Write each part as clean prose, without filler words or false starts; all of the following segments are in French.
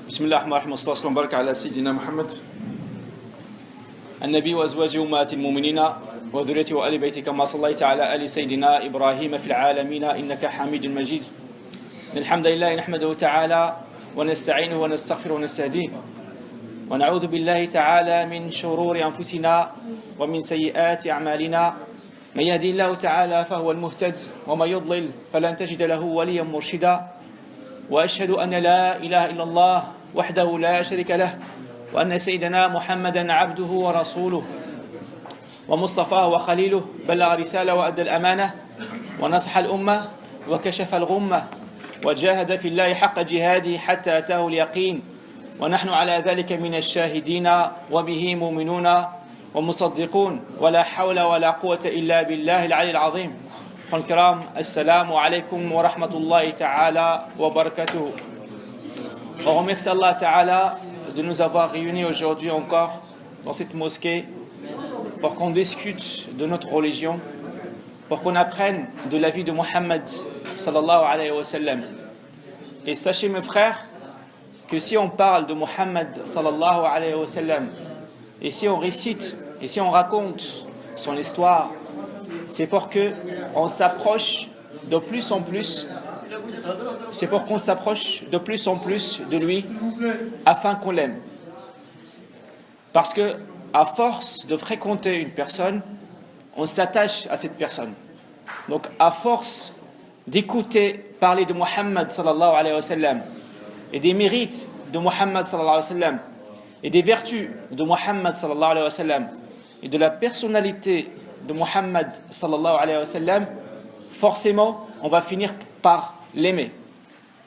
بسم الله الرحمن الرحيم والصلاة والسلام وبارك على سيدنا محمد النبي وأزواجه أمهات المؤمنين وذريته وآل بيته كما صليت على آل سيدنا إبراهيم في العالمين إنك حميد مجيد. الحمد لله نحمده تعالى ونستعينه ونستغفره ونستهديه ونعوذ بالله تعالى من شرور أنفسنا ومن سيئات أعمالنا. من يهدي الله تعالى فهو المهتد ومن يضلل فلن تجد له وليا مرشدا. وأشهد أن لا إله إلا الله وحده لا شريك له وأن سيدنا محمدا عبده ورسوله ومصطفاه وخليله بلغ رسالة وأدى الأمانة ونصح الأمة وكشف الغمة وجاهد في الله حق جهاده حتى أتاه اليقين. ونحن على ذلك من الشاهدين وبه مؤمنون ومصدقون ولا حول ولا قوة إلا بالله العلي العظيم. الكرام السلام عليكم ورحمة الله تعالى وبركاته. On remercie Allah Ta'ala de nous avoir réunis aujourd'hui encore dans cette mosquée pour qu'on discute de notre religion, pour qu'on apprenne de la vie de Muhammad sallallahu alayhi wa sallam. Et sachez mes frères que si on parle de Muhammad sallallahu alayhi wa sallam et si on récite et si on raconte son histoire, c'est pour que on s'approche de plus en plus, c'est pour qu'on s'approche de plus en plus de lui, afin qu'on l'aime. Parce que à force de fréquenter une personne, on s'attache à cette personne. Donc à force d'écouter parler de Muhammad sallallahu alayhi wa sallam et des mérites de Muhammad sallallahu alayhi wa sallam et des vertus de Muhammad sallallahu alayhi wa sallam et de la personnalité de Muhammad sallallahu alayhi wa sallam, forcément, on va finir par l'aimer.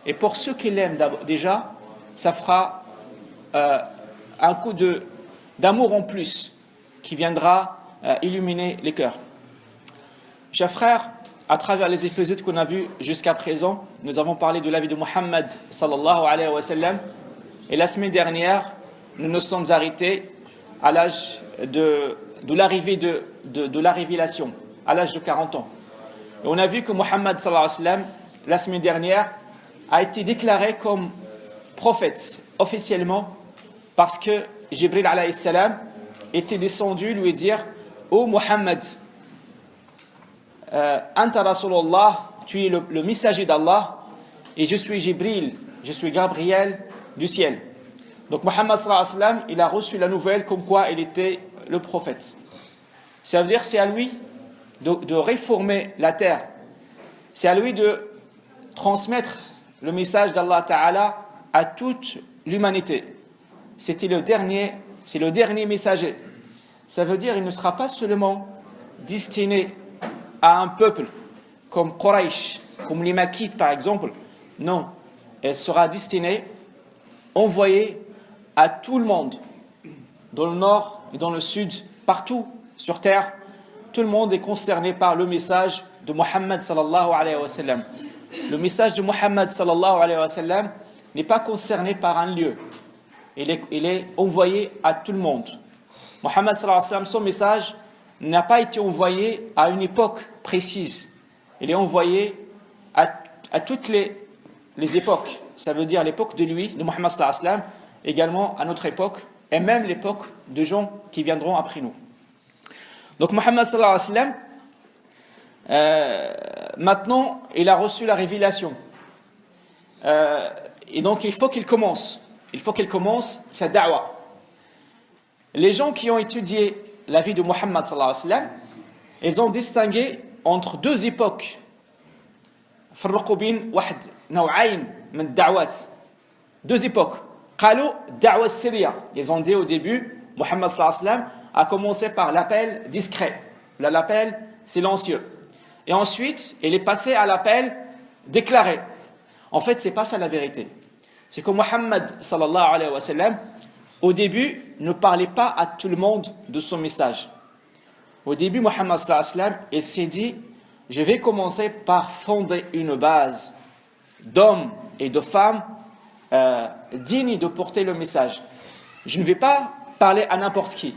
Et pour ceux qui l'aiment déjà, ça fera un coup d'amour en plus qui viendra illuminer les cœurs. Chers frères, à travers les épisodes qu'on a vus jusqu'à présent, nous avons parlé de la vie de Muhammad sallallahu alayhi wa sallam. Et la semaine dernière, nous nous sommes arrêtés à l'âge de l'arrivée de la révélation, à l'âge de 40 ans. Et on a vu que Muhammad sallallahu alayhi wa sallam, la semaine dernière, a été déclaré comme prophète officiellement parce que Jibril alayhi salam était descendu lui dire: ô Muhammad, Anta Rasulullah, tu es le messager d'Allah et je suis Jibril, je suis Gabriel du ciel. Donc Muhammad sallallahu alayhi wa sallam, il a reçu la nouvelle comme quoi il était le prophète. Ça veut dire que c'est à lui de réformer la terre. C'est à lui de transmettre le message d'Allah Ta'ala à toute l'humanité. C'est le dernier messager. Ça veut dire qu'il ne sera pas seulement destiné à un peuple comme Quraysh, comme les Makites par exemple. Non, elle sera destinée, envoyée à tout le monde, dans le nord et dans le sud, partout sur terre. Tout le monde est concerné par le message de Muhammad sallallahu alayhi wa sallam. Le message de Muhammad sallallahu alayhi wa sallam n'est pas concerné par un lieu. Il est envoyé à tout le monde. Muhammad sallallahu alayhi wa sallam, son message n'a pas été envoyé à une époque précise. Il est envoyé à toutes les époques. Ça veut dire l'époque de lui, de Muhammad sallallahu alayhi wa sallam, également à notre époque, et même l'époque de gens qui viendront après nous. Donc Muhammad sallallahu alayhi wa sallam, maintenant, il a reçu la révélation. Et donc il faut qu'il commence sa da'wa. Les gens qui ont étudié la vie de Muhammad sallallahu alayhi wa sallam, ils ont distingué entre deux époques. فرقوا بين واحد نوعين من الدعوات. Deux époques. قالوا الدعوة السرية. Ils ont dit au début, Muhammad sallallahu alayhi wa sallam a commencé par l'appel discret, l'appel silencieux. Et ensuite, il est passé à l'appel déclaré. En fait, c'est pas ça la vérité. C'est que Muhammad sallallahu alayhi wa sallam, au début, ne parlait pas à tout le monde de son message. Au début, Muhammad sallallahu alayhi wa sallam, il s'est dit: je vais commencer par fonder une base d'hommes et de femmes dignes de porter le message. Je ne vais pas parler à n'importe qui.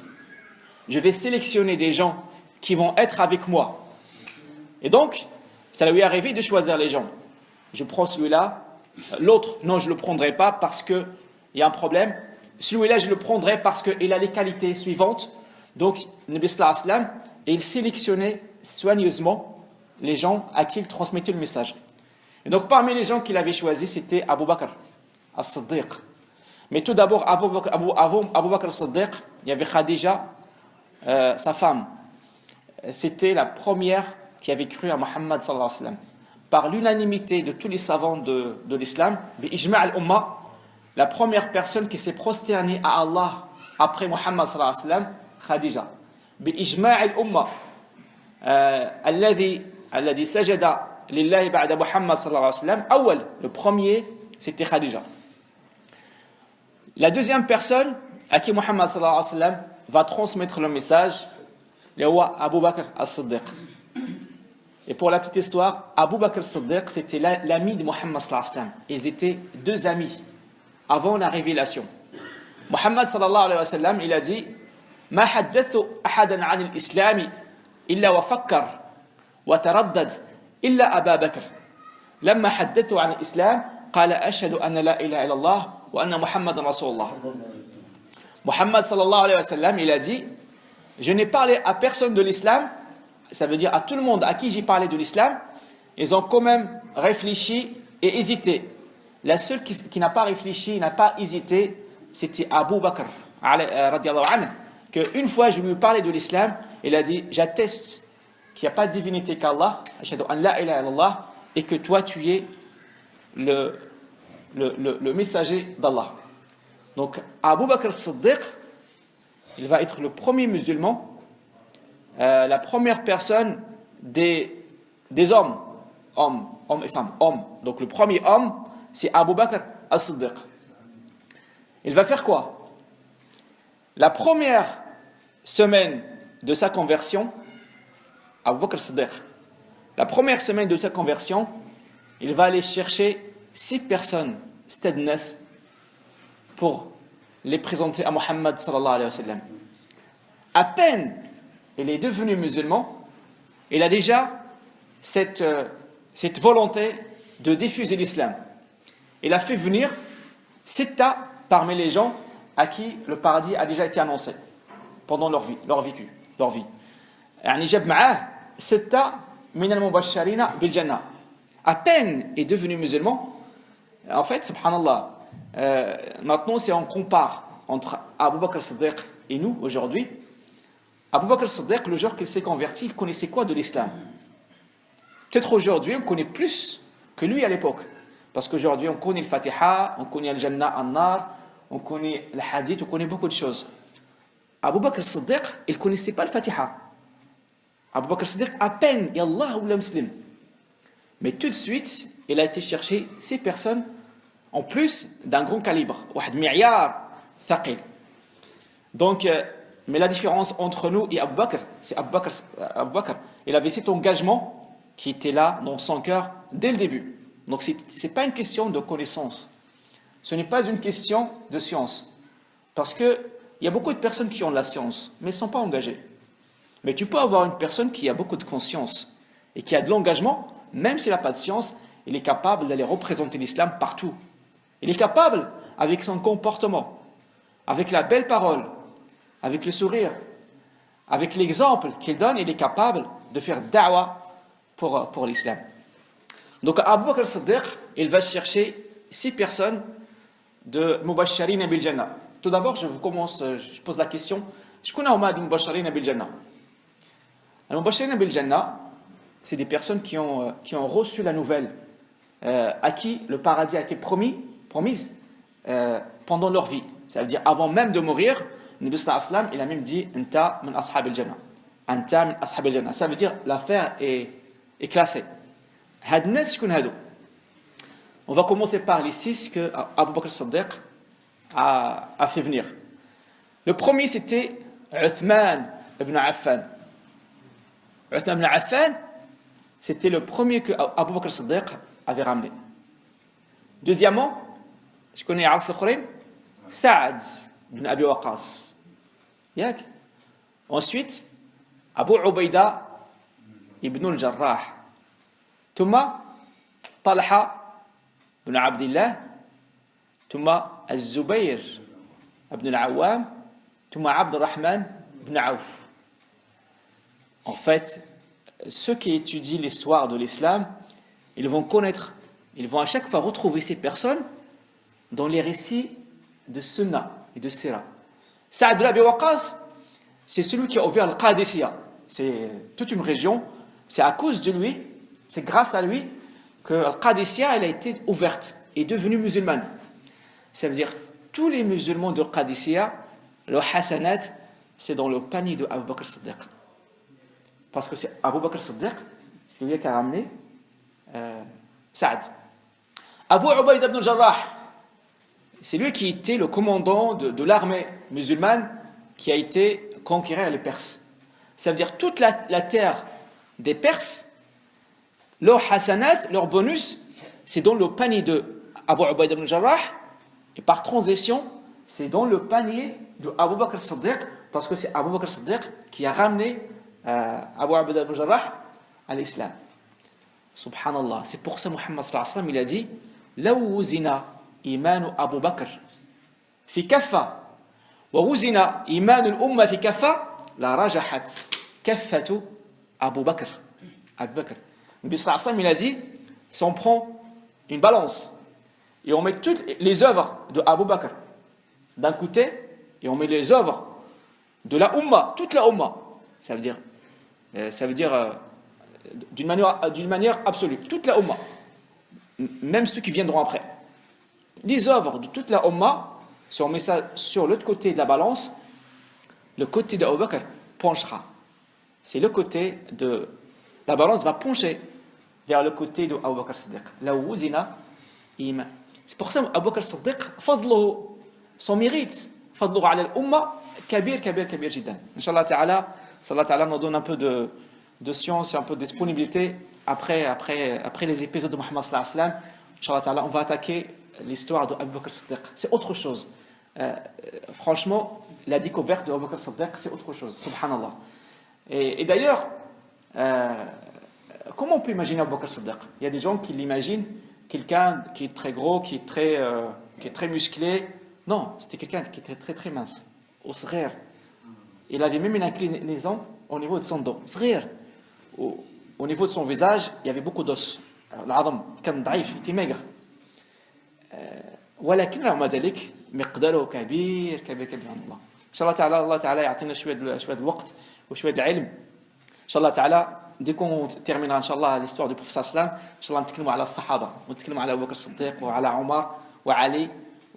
Je vais sélectionner des gens qui vont être avec moi. Et donc, ça lui est arrivé de choisir les gens. Je prends celui-là, l'autre, non, je ne le prendrai pas parce que il y a un problème, celui-là je le prendrai parce qu'il a les qualités suivantes. Donc, Nabi sallallahu alayhi wa sallam, il sélectionnait soigneusement les gens à qui il transmettait le message. Et donc, parmi les gens qu'il avait choisis, c'était Abu Bakr as-Siddiq. Mais tout d'abord, Abu Bakr as-Siddiq, il y avait Khadija, sa femme. C'était la première qui avait cru à Muhammad sallallahu alayhi wa sallam. Par l'unanimité de tous les savants de l'islam, bi-ijma' al-umma, la première personne qui s'est prosternée à Allah après Muhammad sallallahu alayhi wa sallam, Khadija. Bi-ijma' al-umma, alladhi sajada lillahi ba'da Muhammad sallallahu alayhi wa sallam, awwal, le premier, c'était Khadija. La deuxième personne à qui Muhammad sallallahu alayhi wa sallam va transmettre le message, le roi Abu Bakr as-Siddiq. Et pour la petite histoire, Abu Bakr as-Siddiq, c'était l'ami de Muhammad sallallahu alayhi wa sallam. Ils étaient deux amis avant la révélation. Muhammad sallallahu alayhi wa sallam, il a dit ما حدثت أحدا عن الإسلام إلا وفكر وتردد إلا أبا بكر لما حدثته عن الإسلام قال أشهد أن لا إله إلا الله وأن محمد رسول الله. Muhammad sallallahu alayhi wa sallam, il a dit je n'ai parlé à personne de l'islam, ça veut dire à tout le monde à qui j'ai parlé de l'islam, ils ont quand même réfléchi et hésité. La seule qui n'a pas réfléchi, n'a pas hésité, c'était Abu Bakr radiyallahu anhu, qu'une fois je lui parlais de l'islam, il a dit j'atteste qu'il n'y a pas de divinité qu'Allah, ashhadu an la ilaha illallah, et que toi tu es le messager d'Allah. Donc Abu Bakr as-Siddiq, il va être le premier musulman, la première personne des hommes et femmes, hommes. Donc le premier homme, c'est Abu Bakr as-Siddiq. Il va faire quoi? La première semaine de sa conversion, Abu Bakr as-Siddiq, la première semaine de sa conversion, il va aller chercher 6 personnes stednes pour les présenter à Muhammad sallallahu alayhi wa sallam. À peine il est devenu musulman, il a déjà cette volonté de diffuser l'islam. Il a fait venir 7 parmi les gens à qui le paradis a déjà été annoncé pendant leur vie. يعني جاب معاه 6 من المبشرين بالجنة. À peine est devenu musulman, en fait, subhanallah, maintenant si on compare entre Abu Bakr as-Siddiq et nous aujourd'hui, Abu Bakr as-Siddiq, le jour qu'il s'est converti, il connaissait quoi de l'islam? Peut-être aujourd'hui on connaît plus que lui à l'époque, parce qu'aujourd'hui on connaît le Fatiha, on connaît le Jannah an-Nar, on connaît le Hadith, on connaît beaucoup de choses. Abu Bakr as-Siddiq, il ne connaissait pas le Fatiha. Abu Bakr as-Siddiq, à peine, Yallah ou la muslim. Mais tout de suite, il a été chercher 6 personnes en plus d'un grand calibre. واحد معيار ثقيل. Donc, mais la différence entre nous et Abu Bakr, c'est Abu Bakr, il avait cet engagement qui était là dans son cœur dès le début. Donc, ce n'est pas une question de connaissance. Ce n'est pas une question de science. Parce qu'il y a beaucoup de personnes qui ont de la science, mais ne sont pas engagées. Mais tu peux avoir une personne qui a beaucoup de conscience et qui a de l'engagement, même s'il n'a pas de science, il est capable d'aller représenter l'islam partout. Il est capable, avec son comportement, avec la belle parole, avec le sourire, avec l'exemple qu'il donne, il est capable de faire da'wa pour l'islam. Donc Abu Bakr as-Siddiq, il va chercher 6 personnes de Mubashirin bil Jannah. Tout d'abord, je pose la question, je connais Omar de Mubashirin bil Jannah. Les Mubashirin bil Jannah, c'est des personnes qui ont reçu la nouvelle, à qui le paradis a été promise pendant leur vie. Ça veut dire avant même de mourir, le Nabi sallallahu alayhi wa sallam, il a même dit Anta min ashab al-jannah. Anta min ashab al-jannah. Ça veut dire l'affaire est classée. Had nas shkun hadou. On va commencer par les 6 que Abu Bakr as-Siddiq a fait venir. Le premier, c'était Uthman ibn Affan. Uthman ibn Affan, c'était le premier que Abu Bakr as-Siddiq avait ramené. Deuxièmement, je connais Arf al-Khourim, Saad ibn Abi Waqqas. Ensuite, Abu Ubaida ibn al-Jarrah. ثم طلحة بن عبد الله ثم الزبير ibn al-Awwam, Touma Abdurrahman ibn Auf. En fait, ceux qui étudient l'histoire de l'islam, ils vont connaître, ils vont à chaque fois retrouver ces personnes dans les récits de Sunnah et de Sira. Saad ibn Abi Waqqas, c'est celui qui a ouvert le Qadisiyya. C'est toute une région. C'est à cause de lui, c'est grâce à lui que le Qadisiyya elle a été ouverte et devenue musulmane. Ça veut dire tous les musulmans de Qadisiyya, le hasanat, c'est dans le panier de Abu Bakr Siddiq. Parce que c'est Abu Bakr Siddiq, c'est lui qui a ramené Saad. Abu Ubaïd ibn al-Jarrah, c'est lui qui était le commandant de l'armée musulmane qui a été conquérir les Perses. Ça veut dire toute la terre des Perses, leur hasanat, leur bonus, c'est dans le panier de Abu Ubaïd ibn al-Jarrah, et par transition, c'est dans le panier de Abu Bakr Siddiq, parce que c'est Abu Bakr Siddiq qui a ramené Abu Ubaïd ibn al-Jarrah à l'islam. Subhanallah. C'est pour ça Muhammad sallallahu alayhi wa sallam, il a dit لو وزن إيمان أبو بكر في كفة ووزن إيمان الأمة في كفة لرجحت كفة أبو بكر. Abu Bakr. Nabi sallallahu alayhi wa sallam, il a dit si on prend une balance et on met toutes les œuvres de Abu Bakr d'un côté et on met les œuvres de la Ummah, toute la Ummah, ça veut dire d'une manière absolue, toute la Ummah, même ceux qui viendront après. Les œuvres de toute la Ummah, si on met ça sur l'autre côté de la balance, le côté d'Abu Bakr penchera. C'est le côté de la balance va pencher vers le côté de Abu Bakr Siddiq. La wuzina iman. C'est pour ça Abu Bakr Siddiq, fadluhu, son mérite, fadluhu ala l'umma, kabir jiddan. Inch'Allah ta'ala nous donne un peu de science et un peu de disponibilité après les épisodes de Muhammad sallallahu alayhi wa sallam. Inch'Allah ta'ala, on va attaquer l'histoire de Abu Bakr Siddiq. C'est autre chose. Franchement, la découverte de Abu Bakr Siddiq, c'est autre chose. Subhanallah. Et d'ailleurs, comment on peut imaginer Abu Bakr Siddiq? Il y a des gens qui l'imaginent quelqu'un qui est très gros, qui est très musclé. Non, c'était quelqu'un qui était très très mince. Au sghir. Il avait même une inclinaison au niveau de son dos. Sghir. Au niveau de son visage, il y avait beaucoup d'os. L'adam, كان ضعيف, il était maigre. ولكن رغم ذلك مقداره كبير عند الله. إن شاء الله تعالى الله تعالى يعطينا شوية الوقت وشوية العلم. إن شاء الله تعالى dès qu'on terminera إن شاء الله l'histoire du prophète sallam, إن شاء الله نتكلموا على الصحابة ونتكلموا على أبو بكر الصديق وعلى عمر وعلي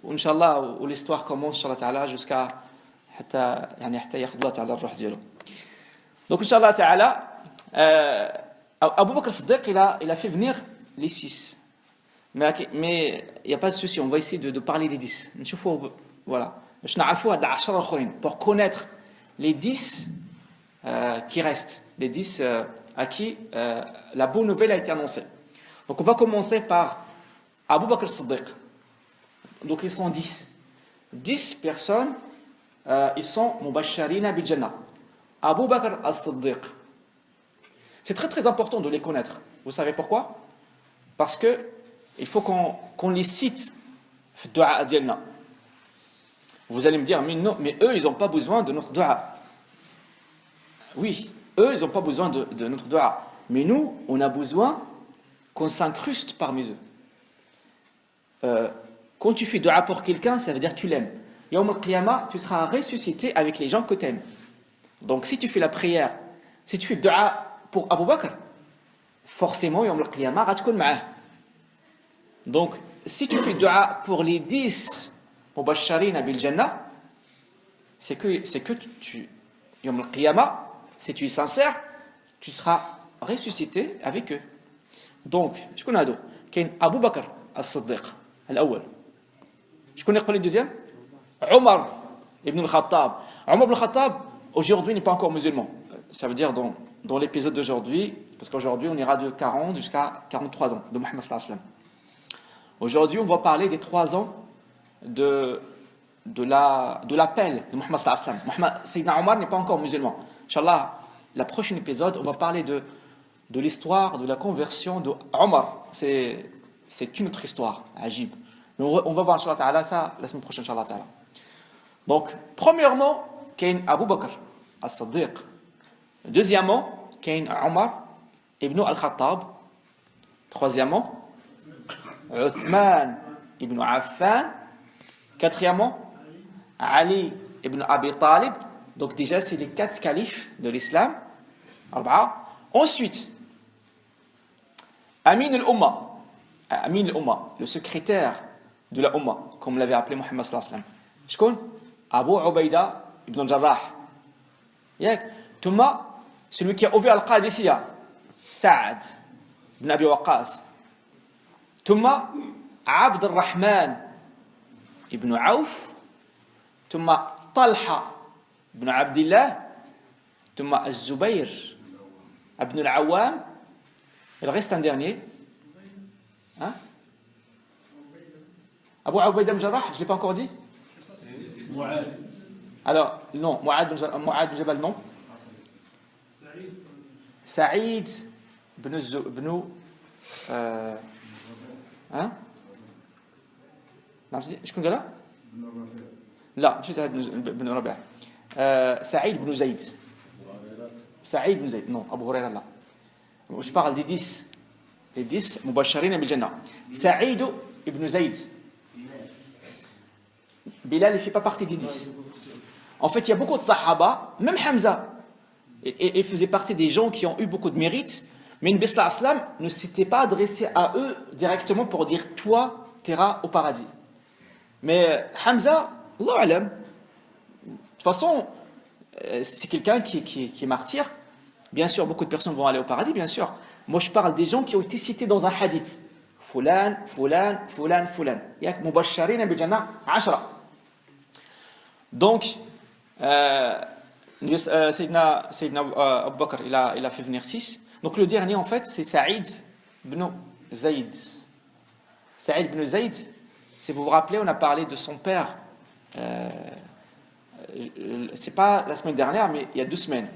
وإن شاء الله l'histoire commence إن شاء الله تعالى jusqu'à حتى ياخذ الله تعالى الروح ديالو. Donc إن شاء الله تعالى Abu Bakr Siddiq il a fait venir les 6. Mais il n'y a pas de souci, on va essayer de parler des 10. Voilà. Pour connaître les 10 qui restent, les 10 à qui la bonne nouvelle a été annoncée. Donc on va commencer par Abu Bakr Siddiq. Donc ils sont 10. 10 personnes, ils sont Mubashsharina bil Jannah. Abu Bakr as-Siddiq. C'est très très important de les connaître. Vous savez pourquoi? Parce que il faut qu'on les cite dans le dua. Vous allez me dire, mais eux, ils n'ont pas besoin de notre dua. Oui, eux, ils n'ont pas besoin de notre dua. Mais nous, on a besoin qu'on s'incruste parmi eux. Quand tu fais dua pour quelqu'un, ça veut dire que tu l'aimes. Yawm al-Qiyamah, tu seras ressuscité avec les gens que tu aimes. Donc si tu fais la prière, si tu fais dua pour Abu Bakr, forcément, Yawm al-Qiyamah, tu vas être Donc, si tu fais dua pour les 10 Mubashsharina bil Jannah, c'est que tu Yawm al-Qiyamah, si tu es sincère, tu seras ressuscité avec eux. Donc, je connais d'autres. Il y a Abu Bakr as-Siddiq, l'awwal. Je connais le deuxième. Omar ibn al-Khattab. Omar ibn al-Khattab, aujourd'hui, n'est pas encore musulman. Ça veut dire dans l'épisode d'aujourd'hui, parce qu'aujourd'hui, on ira de 40 jusqu'à 43 ans de Muhammad sallallahu alayhi wa sallam. Aujourd'hui, on va parler des 3 ans de l'appel de Muhammad sallallahu alayhi wa sallam. Sayyidina Omar n'est pas encore musulman. Inch'Allah, la prochaine épisode, on va parler de l'histoire de la conversion de Omar. C'est une autre histoire, ajib. Mais on va voir, Inch'Allah Ta'ala, ça la semaine prochaine, Inch'Allah Ta'ala. Donc, premièrement, Kain Abu Bakr as-Siddiq. Deuxièmement, Kain Omar ibn al-Khattab. Troisièmement, Uthman ibn Affan. Quatrièmement, Ali ibn Abi Talib. Donc déjà, c'est les 4 califes de l'islam. Ensuite, Amin al-Umma. Amin al-Umma, le secrétaire de la Umma, comme l'avait appelé Muhammad sallallahu alayhi wa sallam. Je connais Abu Ubaida ibn al-Jarrah. Thumma, celui qui a ouvert Al-Qadisiyya, Sa'ad ibn Abi Waqqas. Thumma, Abd al-Rahman ibn Auf. Thumma, Talha ibn Abdillah. Thumma, Az-Zubayr ibn al-Awwam. Il reste un dernier. Hein? Abu Ubaida ibn Jarrah, je ne l'ai pas encore dit? Alors, non, Mu'ad bin Jabal, non. Saïd ibn hein? شكون قالها؟ لا مش سعيد بن ربيع. سعيد بن زيد. سعيد بن زيد. Non, Abu Huraira là. Je parle des 10. Les 10 مبشرين بالجنة. Saïd ibn Zayd. Bilal ne fait pas partie des 10. En fait, il y a beaucoup de sahaba, même Hamza. Il faisait partie des gens qui ont eu beaucoup de mérite, mais le Nabi sallam ne s'était pas adressé à eux directement pour dire toi, tu iras au paradis. Mais Hamza, Allah alam, de toute façon, c'est quelqu'un qui est martyr. Bien sûr, beaucoup de personnes vont aller au paradis, bien sûr. Moi, je parle des gens qui ont été cités dans un hadith. Fulan, Fulan, Fulan, Fulan. Yak mubashirin bil jannah 10. Donc, Sayyidina Abu Bakr, il a fait venir 6. Donc le dernier, en fait, c'est Saïd ibn Zayd. Saïd ibn Zayd, si vous vous rappelez, on a parlé de son père. C'est pas la semaine dernière, mais il y a 2 semaines.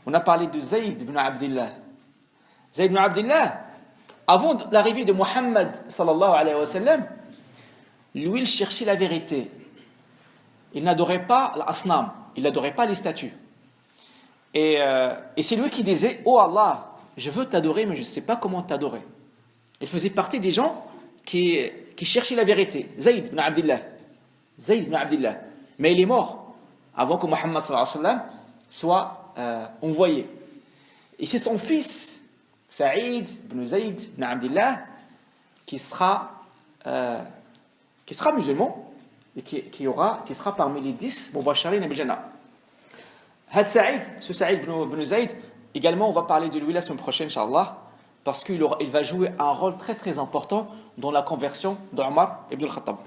On a parlé de Zayd ibn Abdillah. Zayd ibn Abdillah, avant l'arrivée de Muhammad sallallahu alayhi wa sallam, lui, il cherchait la vérité. Il n'adorait pas l'asnam, il n'adorait pas les statues. Et c'est lui qui disait, oh Allah, je veux t'adorer, mais je ne sais pas comment t'adorer. Il faisait partie des gens qui cherchaient la vérité. Zayd ibn Abdillah. Zayd ibn Abdillah. Mais il est mort avant que Muhammad sallallahu alayhi wa sallam soit envoyé. Et c'est son fils, Saïd ibn Zayd ibn Abdillah, qui sera musulman et qui sera parmi les 10 mubashirin bil jannah. Had Saïd, ce Saïd ibn Zayd, également on va parler de lui la semaine prochaine, Inch'Allah, parce qu'il va jouer un rôle très très important dans la conversion d'Omar ibn al-Khattab.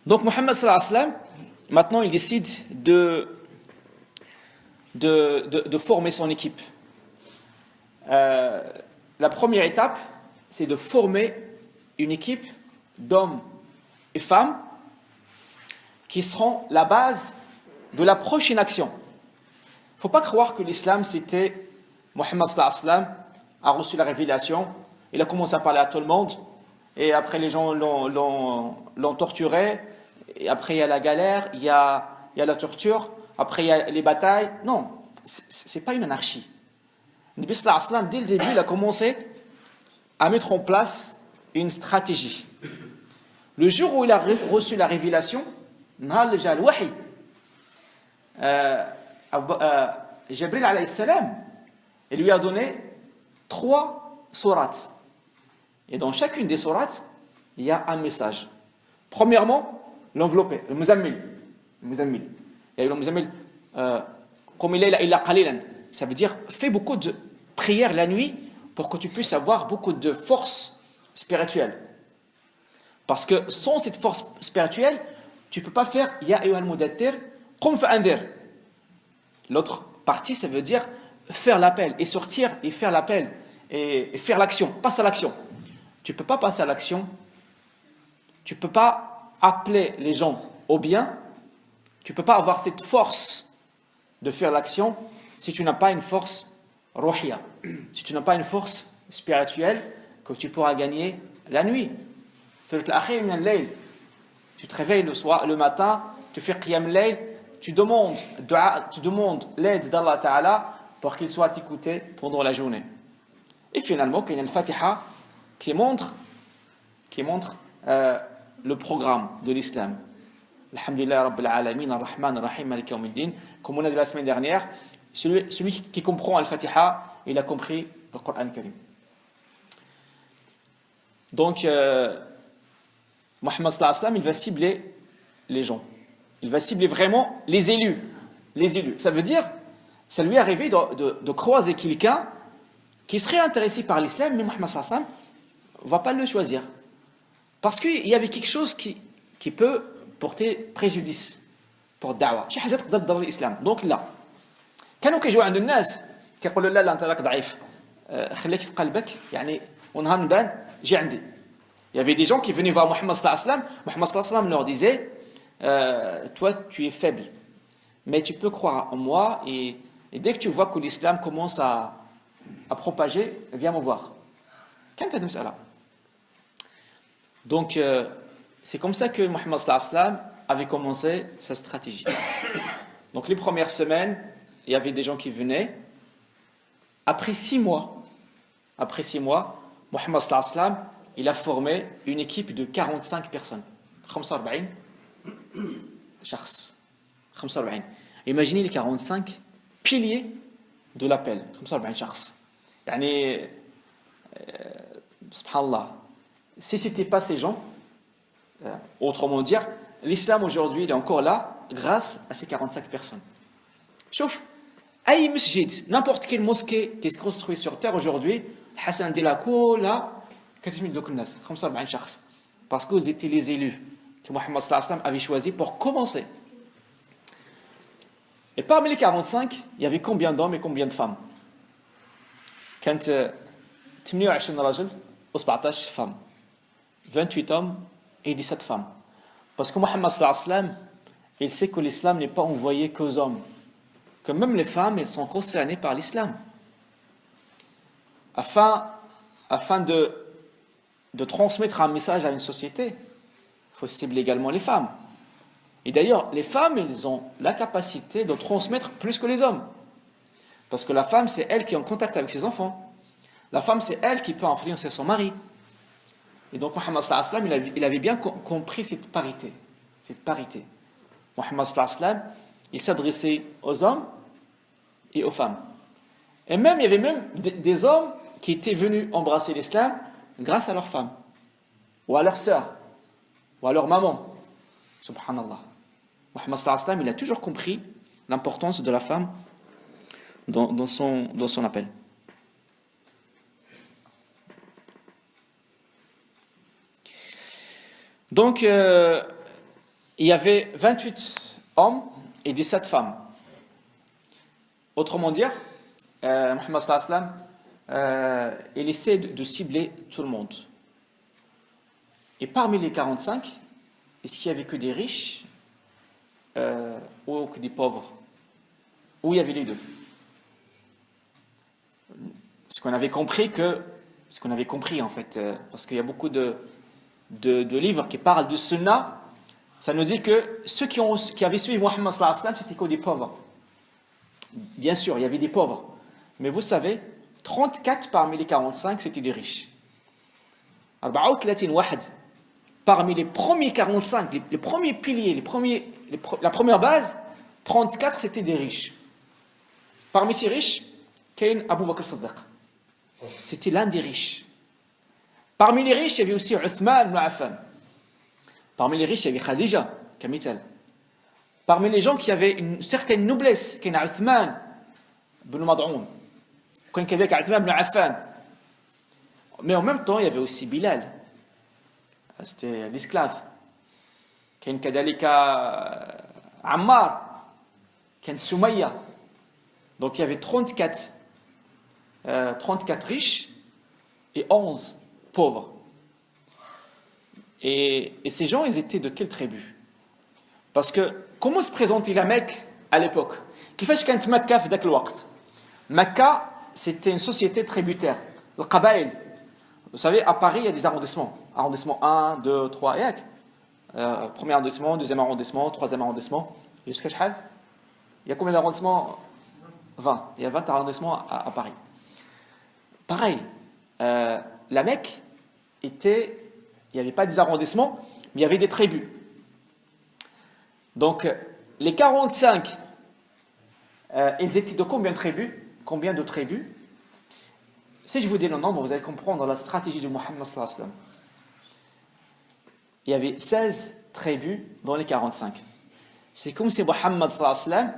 Donc Muhammad sallallahu alayhi wa sallam, maintenant il décide de former son équipe. La première étape, c'est de former une équipe d'hommes et femmes qui seront la base de la prochaine action. Il ne faut pas croire que l'islam, c'était Muhammad sallallahu alayhi wa sallam a reçu la révélation, il a commencé à parler à tout le monde, et après les gens l'ont torturé, et après il y a la galère, il y a la torture, après il y a les batailles. Non, ce n'est pas une anarchie. Le Nabi sallallahu alayhi wa sallam, dès le début, il a commencé à mettre en place une stratégie. Le jour où il a reçu la révélation, Jibril alayhi salam, il lui a donné 3 sourates. Et dans chacune des sourates, il y a un message. Premièrement, l'enveloppé, le muzammil. Il y a eu le muzammil, ça veut dire, fais beaucoup de prières la nuit pour que tu puisses avoir beaucoup de force spirituelle. Parce que sans cette force spirituelle, tu ne peux pas faire Ya ayyuhal mudaththir, qum fa'anzir. L'autre partie, ça veut dire faire l'appel et sortir et faire l'appel et faire l'action. Passe à l'action. Tu ne peux pas passer à l'action. Tu ne peux pas appeler les gens au bien. Tu ne peux pas avoir cette force de faire l'action si tu n'as pas une force ruhiyya, si tu n'as pas une force spirituelle que tu pourras gagner la nuit. Tu te réveilles le soir, le matin, tu fais qiyam layl, tu demandes l'aide d'Allah Ta'ala pour qu'il soit écouté pendant la journée. Et finalement, il y a le Fatiha qui montre le programme de l'islam. Alhamdulillah Rabbil Alamin, Ar-Rahman, Ar-Rahim, Malik Yawmiddin. Comme on a dit la semaine dernière, celui qui comprend Al-Fatiha, il a compris le Coran Karim. Donc, Muhammad sallallahu alayhi wa sallam, il va cibler les gens. Il va cibler vraiment les élus. Les élus. Ça veut dire, ça lui est arrivé de croiser quelqu'un qui serait intéressé par l'islam, mais Muhammad sallallahu alayhi wa sallam ne va pas le choisir. Parce qu'il y avait quelque chose qui peut porter préjudice pour da'wa. شي حاجه تقدر تضر الاسلام. Donc là, كانوا كيجيو عند الناس كيقولوا لا انت راك ضعيف. خليك في قلبك يعني ونهار نبان جي عندي. Il y avait des gens qui venaient voir Muhammad sallallahu alayhi wa sallam. Muhammad sallallahu alayhi wa sallam leur disait toi tu es faible, mais tu peux croire en moi et dès que tu vois que l'islam commence à propager, viens me voir. كانت هذه المسألة. Donc c'est comme ça que Muhammad sallallahu alayhi wa sallam avait commencé sa stratégie. Donc les premières semaines, il y avait des gens qui venaient. Après 6 mois, Muhammad sallallahu alayhi wa sallam, il a formé une équipe de 45 personnes. 45 شخص. 45. Imaginez les 45 piliers de l'appel. 45 شخص. يعني subhanallah. Si ce n'était pas ces gens, autrement dire, l'islam aujourd'hui il est encore là grâce à ces 45 personnes. Chouf, aïe masjid, n'importe quelle mosquée qui se construit sur terre aujourd'hui, Hassan Delako, là, 4000 nas, 45 شخص. Parce que vous étiez les élus que Muhammad sallallahu alayhi wa sallam avait choisi pour commencer. Et parmi les 45, il y avait combien d'hommes et combien de femmes? Quand 28 رجل و 17 femmes. 28 hommes et 17 femmes. Parce que Muhammad sallallahu alayhi wa sallam, il sait que l'islam n'est pas envoyé qu'aux hommes. Que même les femmes, elles sont concernées par l'islam. Afin de transmettre un message à une société, il faut cibler également les femmes. Et d'ailleurs, les femmes, elles ont la capacité de transmettre plus que les hommes. Parce que la femme, c'est elle qui est en contact avec ses enfants. La femme, c'est elle qui peut influencer son mari. Et donc, Muhammad sallallahu alayhi wa sallam, il avait bien compris cette parité. Muhammad sallallahu alayhi wa sallam, il s'adressait aux hommes et aux femmes. Et même, il y avait même des hommes qui étaient venus embrasser l'islam grâce à leurs femmes, ou à leurs sœurs, ou à leur maman. Subhanallah. Muhammad sallallahu alayhi wa sallam, il a toujours compris l'importance de la femme dans son appel. Donc, il y avait 28 hommes et 17 femmes. Autrement dire, Muhammad sallallahu alayhi wa sallam, il essaie de cibler tout le monde. Et parmi les 45, est-ce qu'il n'y avait que des riches ou que des pauvres? Ou il y avait les deux? Ce qu'on avait compris en fait, parce qu'il y a beaucoup de livres qui parlent de Sunnah, ça nous dit que ceux qui avaient suivi Muhammad sallallahu alayhi wa sallam, c'était que des pauvres. Bien sûr, il y avait des pauvres. Mais vous savez, 34 parmi les 45, c'était des riches. 34 واحد. Parmi les premiers 45, les premiers piliers, la première base, 34 c'était des riches. Parmi ces riches, Kain Abu Bakr Siddiq. C'était l'un des riches. Parmi les riches, il y avait aussi Uthman ibn Affan. Parmi les riches, il y avait Khadija, Kamital. Parmi les gens qui avaient une certaine noblesse, il y a Uthman ibn Mad'oun. Il y avait Uthman ibn Affan. Mais en même temps, il y avait aussi Bilal. C'était l'esclave. Il y avait Ammar. Il y avait Soumaïa. Donc il y avait 34 riches et 11 pauvres. Et ces gens, ils étaient de quelle tribu? Parce que, comment se présentait la Mecque à l'époque? كيفاش كانت مكة في ذاك الوقت؟ مكة, c'était une société tributaire. القبائل. Vous savez, à Paris, il y a des arrondissements. Arrondissement 1, 2, 3, et premier arrondissement, deuxième arrondissement, troisième arrondissement. Jusqu'à Chahal. Il y a combien d'arrondissements? 20. Il y a 20 arrondissements à Paris. Pareil, la Mecque était... Il n'y avait pas des arrondissements, mais il y avait des tribus. Donc, les 45, ils étaient de combien de tribus? Combien de tribus? Si je vous dis le nombre, vous allez comprendre la stratégie de Mohammed sallallahu alayhi wa sallam. Il y avait 16 tribus dans les 45. C'est comme si Mohammed sallallahu alayhi wa sallam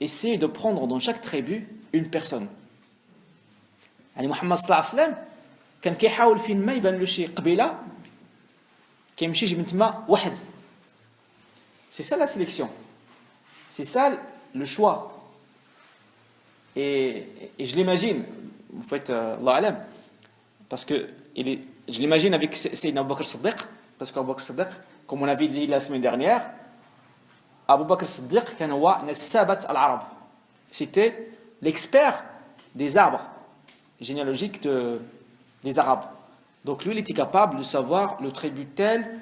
essayait de prendre dans chaque tribu une personne. يعني Mohammed sallallahu alayhi wa sallam كان كيحاول فين ما يبان له شي قبيله كيمشي يجيب من تما واحد. C'est ça la sélection. C'est ça le choix. Et je l'imagine, vous faites Allah alam, parce que je l'imagine avec Sayyidina Abu Bakr Siddiq, parce qu'Abu Bakr Siddiq, comme on avait dit la semaine dernière, Abu Bakr Siddiq c'était l'expert des arbres généalogiques des Arabes. Donc lui, il était capable de savoir le tribu tel,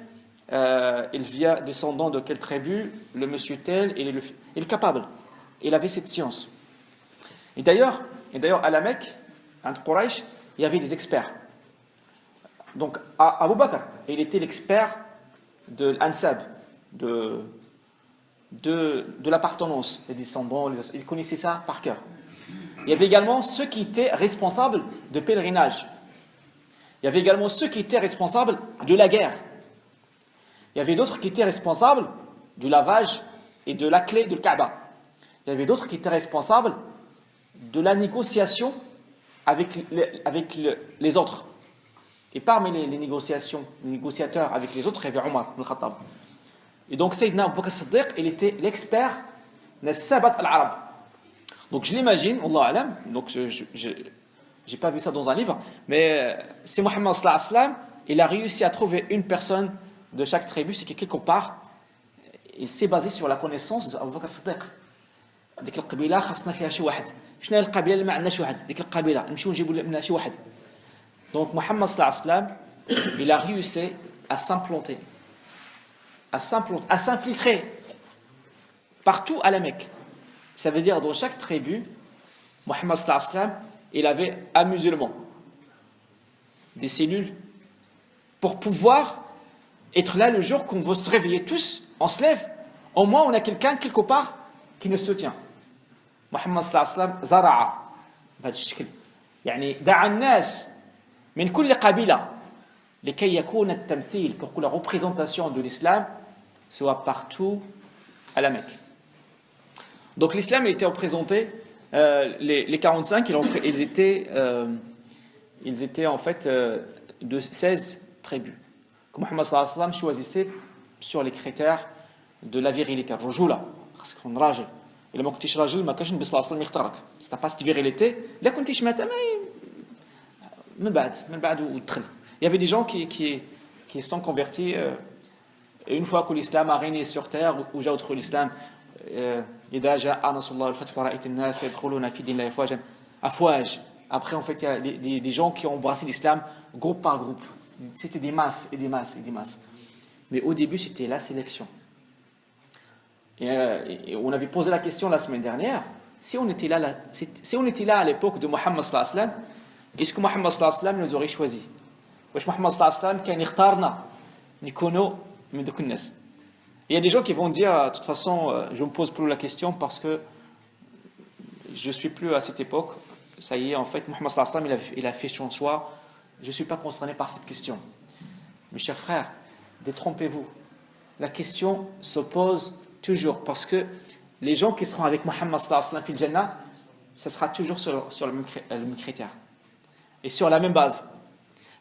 il vient descendant de quelle tribu, le monsieur tel, il est capable. Il avait cette science. Et d'ailleurs, à la Mecque, entre Quraysh, il y avait des experts. Donc, Abu Bakr, il était l'expert de l'Ansab, de l'appartenance, les descendants, il connaissait ça par cœur. Il y avait également ceux qui étaient responsables de pèlerinage. Il y avait également ceux qui étaient responsables de la guerre. Il y avait d'autres qui étaient responsables du lavage et de la clé de Kaaba. Il y avait d'autres qui étaient responsables de la négociation avec les autres. Et parmi les négociateurs avec les autres, il y avait Omar ibn Khattab. Et donc Sayyidina Abu Bakr Siddiq, il était l'expert Nassabat al-Arab. Donc je l'imagine, Allah alam, donc j'ai pas vu ça dans un livre, mais c'est Mohammed sallallahu alayhi wa sallam, il a réussi à trouver une personne de chaque tribu, c'est que quelque part, il s'est basé sur la connaissance d'Abu Bakr Siddiq. ديك القبيله خاصنا فيها شي واحد شنو هي القبيله اللي ما عندنا شي واحد ديك القبيله نمشيو نجيبوا منها شي واحد donc Mohammed sallallahu alayhi wa sallam il a réussi à s'implanter à s'infiltrer partout à la Mecque. Ça veut dire dans chaque tribu Mohammed sallallahu alayhi wa sallam il avait un musulman, des cellules pour pouvoir être là le jour qu'on va se réveiller tous, on se lève, au moins on a quelqu'un quelque part qui nous soutient. محمد صلى الله عليه وسلم زرع بهذا الشكل يعني دعا الناس من كل قبيلة لكي يكون التمثيل pour que la représentation de l'islam soit partout à la Mecque. Donc l'islam il était représenté les 45 ils étaient en fait de 16 tribus que Mohammed sallallahu alayhi wa sallam choisissait sur les critères de la virilité الرجولة خاصك تكون راجل. إلا ما كنتيش راجل ما كانش النبي صلى الله عليه وسلم يختارك. سي با سيت فيريليتي. إلا كنتي شماتة من بعد ودخل. Il y avait des gens qui sont convertis une fois que l'islam a régné sur terre ou جاء ودخل الإسلام إذا جاء نصر الله والفتح ورأيت الناس يدخلون في دين الله أفواجا أفواج. Après en fait il y a des gens qui ont embrassé l'islam groupe par groupe. C'était des masses et des masses et des masses. Mais au début c'était la sélection. Et on avait posé la question la semaine dernière, si on était là à l'époque de Mohammed sallallahu alayhi wa sallam, est-ce que Mohammed sallallahu alayhi wa sallam nous aurait choisi? Wesh Mohammed sallallahu alayhi wa sallam كان يختارنا نكونوا من دوك الناس. Il y a des gens qui vont dire de toute façon je me pose plus la question parce que je suis plus à cette époque, ça y est en fait Mohammed sallallahu alayhi wa sallam il a fait son choix, je suis pas concerné par cette question. Mes chers frères, détrompez-vous. La question se pose toujours, parce que les gens qui seront avec Mohammed sallallahu alayhi wa sallam fil Jannah, ça sera toujours sur le même critère et sur la même base.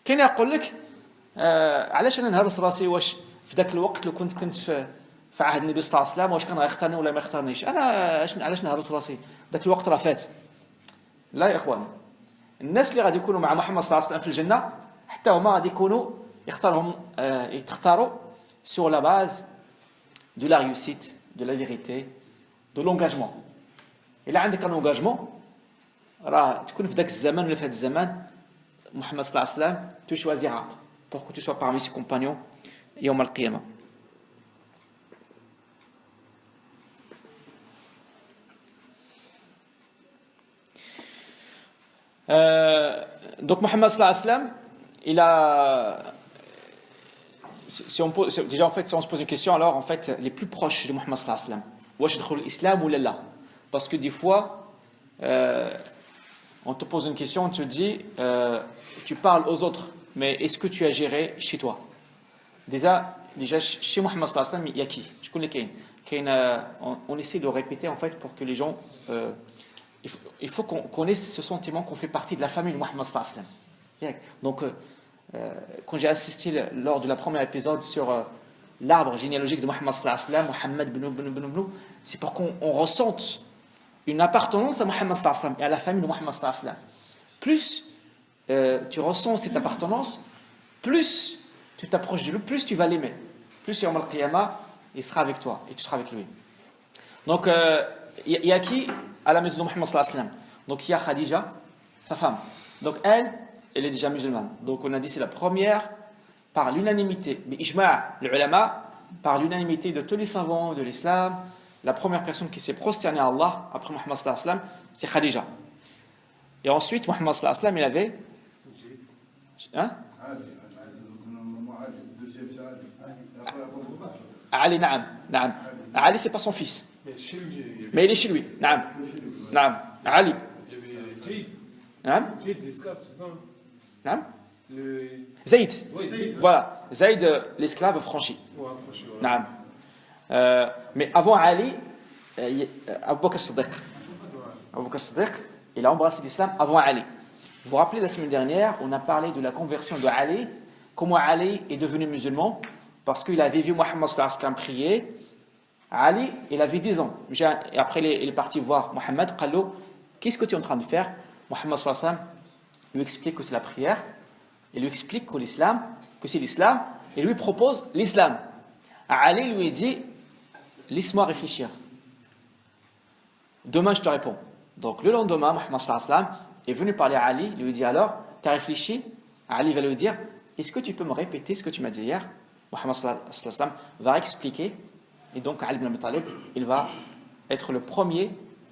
كاين يقول لك علاش انا نهرس راسي واش في ذاك الوقت لو كنت في عهد النبي صلى الله عليه وسلم واش كان غيختارني ولا ما يختارنيش انا علاش نهرس راسي ذاك الوقت راه فات. لا يا اخوان، الناس اللي غادي يكونوا مع محمد صلى الله عليه وسلم في الجنه حتى هما غادي يكونوا يختاروا sur la base de la réussite, de la vérité, de l'engagement. Et là, عندك un engagement, راه تكون في ذاك الزمان ولا في هذا الزمان Muhammad sallallahu alayhi wa sallam te choisira pour que tu sois parmi ses compagnons Yawm al-Qiyamah. Donc Muhammad sallallahu alayhi wa sallam, il a, déjà en fait, si on se pose une question, alors en fait, les plus proches de Muhammad sallallahu alayhi wa sallam, واش يدخل الإسلام ولا لا? Parce que des fois, on te pose une question, on te dit, tu parles aux autres, mais est-ce que tu as géré chez toi? Déjà chez Muhammad sallallahu alayhi wa sallam, il y a qui? Je connais on essaie de répéter en fait pour que les gens, il faut qu'on ait ce sentiment qu'on fait partie de la famille de Muhammad sallallahu alayhi wa sallam. Donc, quand j'ai assisté lors de la première épisode sur l'arbre généalogique de Muhammad sallallahu alayhi wa sallam, Muhammad c'est pour qu'on ressente une appartenance à Muhammad sallallahu alayhi wa sallam et à la famille de Muhammad sallallahu alayhi wa sallam. Plus tu ressens cette appartenance, plus tu t'approches de lui, plus tu vas l'aimer. Plus Yawm al-Qiyamah, il sera avec toi et tu seras avec lui. Donc, il y a qui à la maison de Muhammad sallallahu alayhi wa sallam? Donc, il y a Khadija, sa femme. Donc, elle est déjà musulmane. Donc, on a dit c'est la première par l'unanimité, mais ijma' les ulama, par l'unanimité de tous les savants de l'islam, la première personne qui s'est prosternée à Allah après Muhammad sallallahu alayhi wa sallam, c'est Khadija. Et ensuite, Muhammad sallallahu alayhi wa sallam, il avait hein? Ali, naam, naam. Ali, c'est pas son fils. Mais il est chez lui. Naam. Naam. Ali. Naam. Naam. Zayd. Voilà. Zayd, l'esclave franchi. Naam. Mais avant Ali, Abu Bakr Siddiq. Abu Bakr Siddiq, il a embrassé l'islam avant Ali. Vous vous rappelez, la semaine dernière, on a parlé de la conversion de Ali, comment Ali est devenu musulman, parce qu'il avait vu Muhammad sallallahu alayhi wa sallam prier. Ali, il avait 10 ans. Et après, il est parti voir Muhammad. Qallo, qu'est-ce que tu es en train de faire? Muhammad sallallahu alayhi wa sallam lui explique que c'est la prière. Il lui explique que c'est l'islam. Et lui propose l'islam. Ali lui dit, laisse-moi réfléchir. Demain, je te réponds. Donc, le lendemain, Muhammad sallallahu alayhi wa sallam est venu parler à Ali. Il lui dit alors, tu as réfléchi? Ali va lui dire, est-ce que tu peux me répéter ce que tu m'as dit hier? Muhammad sallallahu alayhi wa sallam va expliquer. Et donc, Ali ibn Abi Talib, il va être le premier,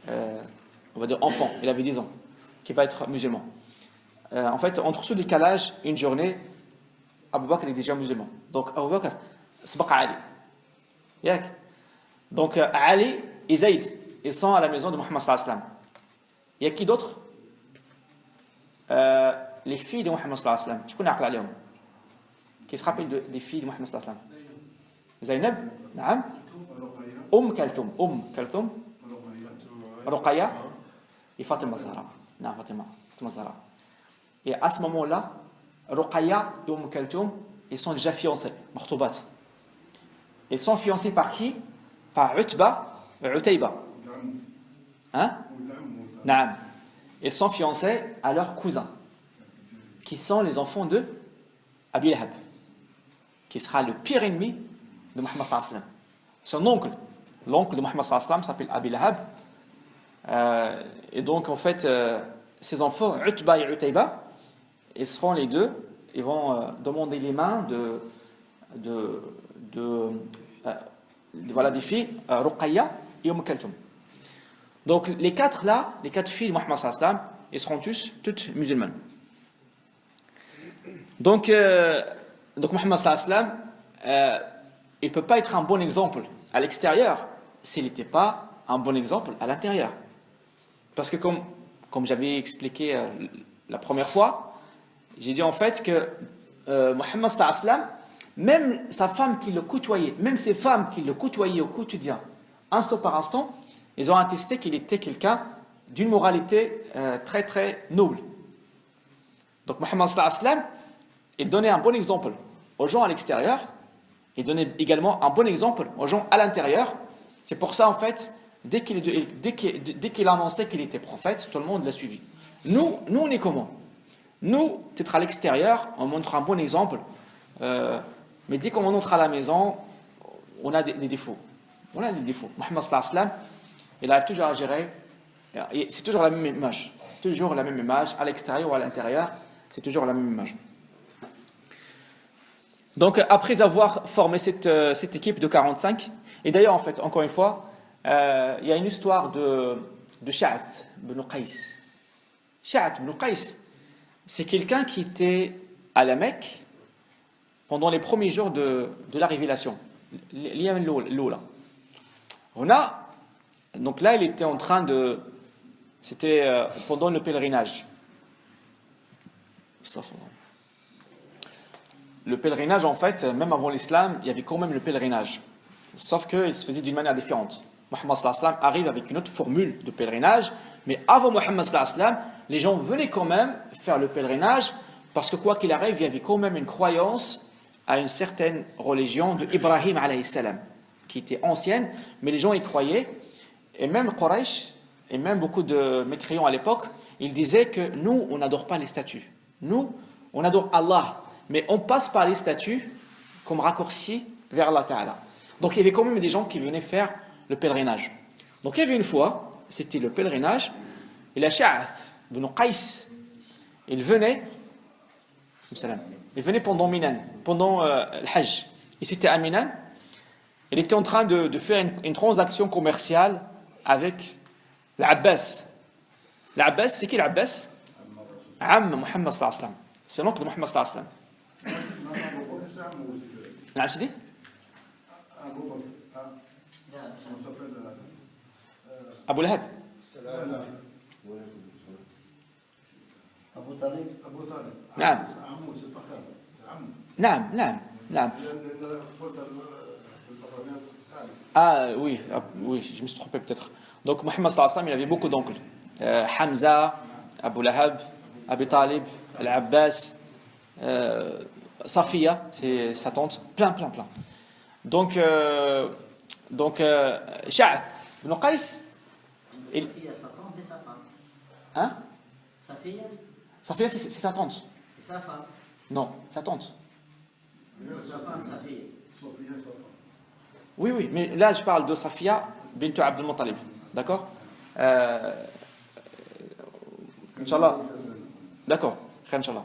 on va dire enfant, il avait 10 ans, qui va être musulman. En fait, entre ce décalage, une journée, Abu Bakr est déjà musulman. Donc, Abu Bakr, sabaq Ali. Yak. Donc, Ali et Zayd, ils sont à la maison de Muhammad sallallahu alayhi wa sallam. Il y a qui d'autre? Les filles de Muhammad sallallahu alayhi wa sallam. Je connais Aqla Alayhum. Qui se rappelle des filles de Muhammad sallallahu alayhi wa sallam? Zaynab, naam. Kalthum, Ruqayya et Fatima Zahra. Non, Fatima Zahra. Et à ce moment-là, Ruqayya et Kalthum, ils sont déjà fiancés, martoubat. Ils sont fiancés par qui? Par Utba et Utayba. Hein? Naam. Ils sont fiancés à leurs cousins, qui sont les enfants de Abi Lahab, qui sera le pire ennemi de Muhammad sallallahu alayhi wa sallam. Son oncle, l'oncle de Muhammad sallallahu alayhi wa sallam s'appelle Abi Lahab. Et donc en fait, ces enfants, Utba et Utayba, ils seront les deux, ils vont demander les mains voilà, des filles, Ruqayya et Kalthum. Donc les quatre filles de Muhammad sallallahu alayhi wa sallam, ils seront toutes musulmanes. Donc Muhammad sallallahu alayhi wa sallam, il ne peut pas être un bon exemple à l'extérieur s'il n'était pas un bon exemple à l'intérieur. Parce que comme j'avais expliqué la première fois, j'ai dit en fait que Muhammad sallallahu alayhi wa sallam, même sa femme qui le côtoyait, même ces femmes qui le côtoyaient au quotidien, instant par instant, ils ont attesté qu'il était quelqu'un d'une moralité très très noble. Donc Muhammad sallallahu alayhi wa sallam, il donnait un bon exemple aux gens à l'extérieur. Il donnait également un bon exemple aux gens à l'intérieur. C'est pour ça, en fait, dès qu'il a annoncé qu'il était prophète, tout le monde l'a suivi. Nous, on est comment? Nous, peut-être à l'extérieur, on montre un bon exemple, mais dès qu'on entre à la maison, on a des défauts. On a des défauts. Muhammad sallallahu alayhi wa sallam, il arrive toujours à gérer, c'est toujours la même image. Toujours la même image, à l'extérieur ou à l'intérieur. C'est toujours la même image. Donc, après avoir formé cette équipe de 45, et d'ailleurs, en fait, encore une fois, il y a une histoire de Sha'ath ibn Qais. Sha'ath ibn Qais, c'est quelqu'un qui était à la Mecque pendant les premiers jours de la révélation. L'Oula. Donc là, il était en train de... C'était pendant le pèlerinage. Le pèlerinage, en fait, même avant l'islam, il y avait quand même le pèlerinage. Sauf qu'il se faisait d'une manière différente. Muhammad sallallahu alayhi wa sallam arrive avec une autre formule de pèlerinage, mais avant Muhammad sallallahu alayhi wa sallam, les gens venaient quand même faire le pèlerinage, parce que quoi qu'il arrive, il y avait quand même une croyance à une certaine religion de Ibrahim alayhi salam, qui était ancienne, mais les gens y croyaient, et même Quraysh, et même beaucoup de mécréants à l'époque, ils disaient que nous, on n'adore pas les statues. Nous, on adore Allah, mais on passe par les statues comme raccourci vers Allah Ta'ala. Donc il y avait quand même des gens qui venaient faire le pèlerinage. Donc il y avait une fois, c'était le pèlerinage, et la Sha'ath ibn Qais, il venait pendant Minan, pendant le Hajj. Il s'était à Minan, il était en train de faire une transaction commerciale avec l'Abbas. L'Abbas, c'est qui l'Abbas? Am Muhammad sallallahu alayhi wa sallam. C'est l'oncle de Muhammad sallallahu alayhi wa sallam. نعم سيدي أبو لهب نعم نعم نعم نعم oui, oui, je me suis trompé peut-être. Donc Muhammad sallallahu alayhi wa sallam, il avait beaucoup d'oncles. Hamza, Abu Lahab, Abi Talib, Al-Abbas, Safiya, c'est sa tante, plein. Donc Sha'ath ibn Qais. Safiya, sa tante et sa femme. Hein? Safiya, c'est sa tante. Et sa femme. Non, sa tante. Sa femme, Safiya. Oui, mais là je parle de Safiya bint Abdul Muttalib. D'accord? Inch'Allah. D'accord, Inch'Allah.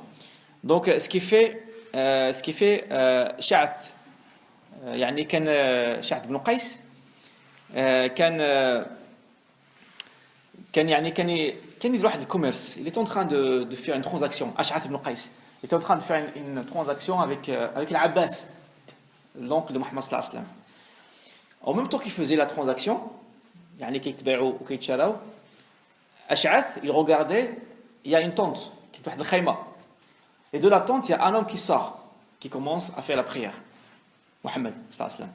Donc ce qui fait Sha'ath يعني كان شعث بن قيس كان يدير واحد الكوميرس. Il était en train de faire une transaction. Ash'ath ibn Qais, il était en train de faire une transaction avec l'Abbas, l'oncle de Muhammad sallallahu alayhi wa sallam. En même temps qu'il faisait la transaction, يعني كيتباعوا وكيتشراو, Ash'ath, il regardait, il y a une tente qui est واحد الخيمة. Et de la tente, il y a un homme qui sort, qui commence à faire la prière. Muhammad sallallahu alayhi wa sallam.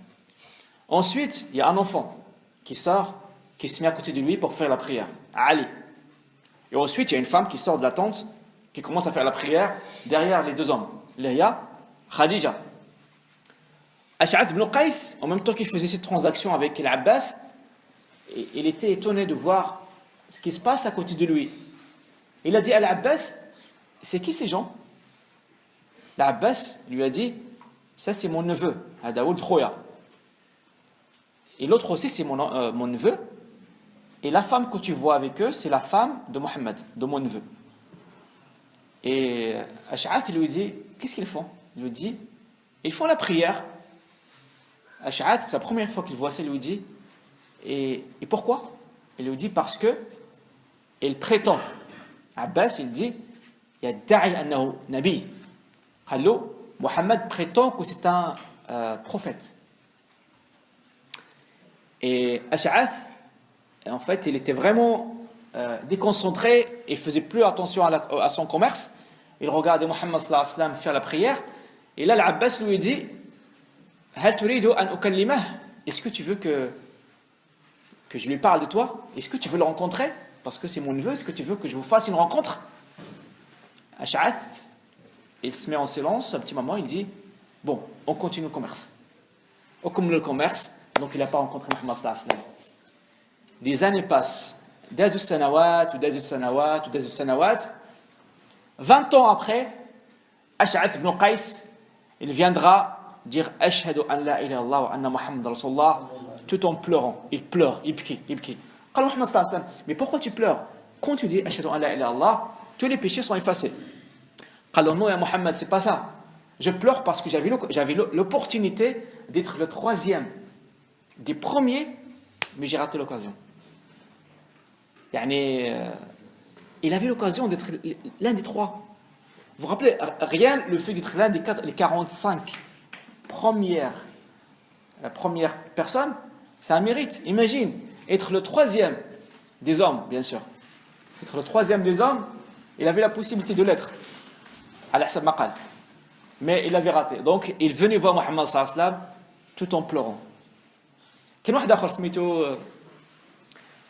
Ensuite, il y a un enfant qui sort, qui se met à côté de lui pour faire la prière, Ali. Et ensuite, il y a une femme qui sort de la tente, qui commence à faire la prière derrière les deux hommes, Léa, Khadija. Ash'ath ibn Qais, en même temps qu'il faisait cette transaction avec l'Abbas, il était étonné de voir ce qui se passe à côté de lui. Il a dit à l'Abbas, c'est qui ces gens? L'Abbas lui a dit, ça c'est mon neveu, Daoud Khoya. Et l'autre aussi c'est mon neveu. Et la femme que tu vois avec eux, c'est la femme de Mohammed, de mon neveu. Et Ash'ath lui dit, qu'est-ce qu'ils font? Il lui dit, ils font la prière. Ash'ath, c'est la première fois qu'il voit ça, il lui dit, et pourquoi? Il lui dit, parce que il prétend. Abbas, il dit, il y a da'i annahu nabi. Allo, Mohammed prétend que c'est un prophète. Et Ash'ath, en fait, il était vraiment déconcentré et faisait plus attention à son commerce. Il regardait Mohammed sallallahu alayhi wa sallam faire la prière. Et là, l'Abbas lui dit, Hal turidu an ukallimah? Est-ce que tu veux que je lui parle de toi? Est-ce que tu veux le rencontrer? Parce que c'est mon neveu, est-ce que tu veux que je vous fasse une rencontre? Ash'ath, il se met en silence, un petit moment, il dit, bon, on continue le commerce. On continue le commerce, donc il n'a pas rencontré Muhammad sallallahu alayhi wa sallam. Les années passent, dazu sanawat, 20 ans après, Ash'ath ibn Qais, il viendra dire Ashhadu an la ilaha illallah wa anna Muhammad Rasulullah, tout en pleurant. Il pleure, il prie. Qala Muhammad sallallahu alayhi wa sallam, mais pourquoi tu pleures? Quand tu dis Ashhadu an la ilaha illallah, tous les péchés sont effacés. قال له non يا Mohammed, c'est pas ça. Je pleure parce que j'avais l'opportunité d'être le troisième des premiers, mais j'ai raté l'occasion. يعني, il avait l'occasion d'être l'un des trois. Vous vous rappelez, rien le fait d'être l'un des 45 premières personnes, c'est un mérite. Imagine, être le troisième des hommes, bien sûr. Être le troisième des hommes, il avait la possibilité de l'être. Al-Hassan Maqal. Mais il avait raté. Donc, il venait voir Mohammed sallallahu alayhi wa sallam tout en pleurant. Il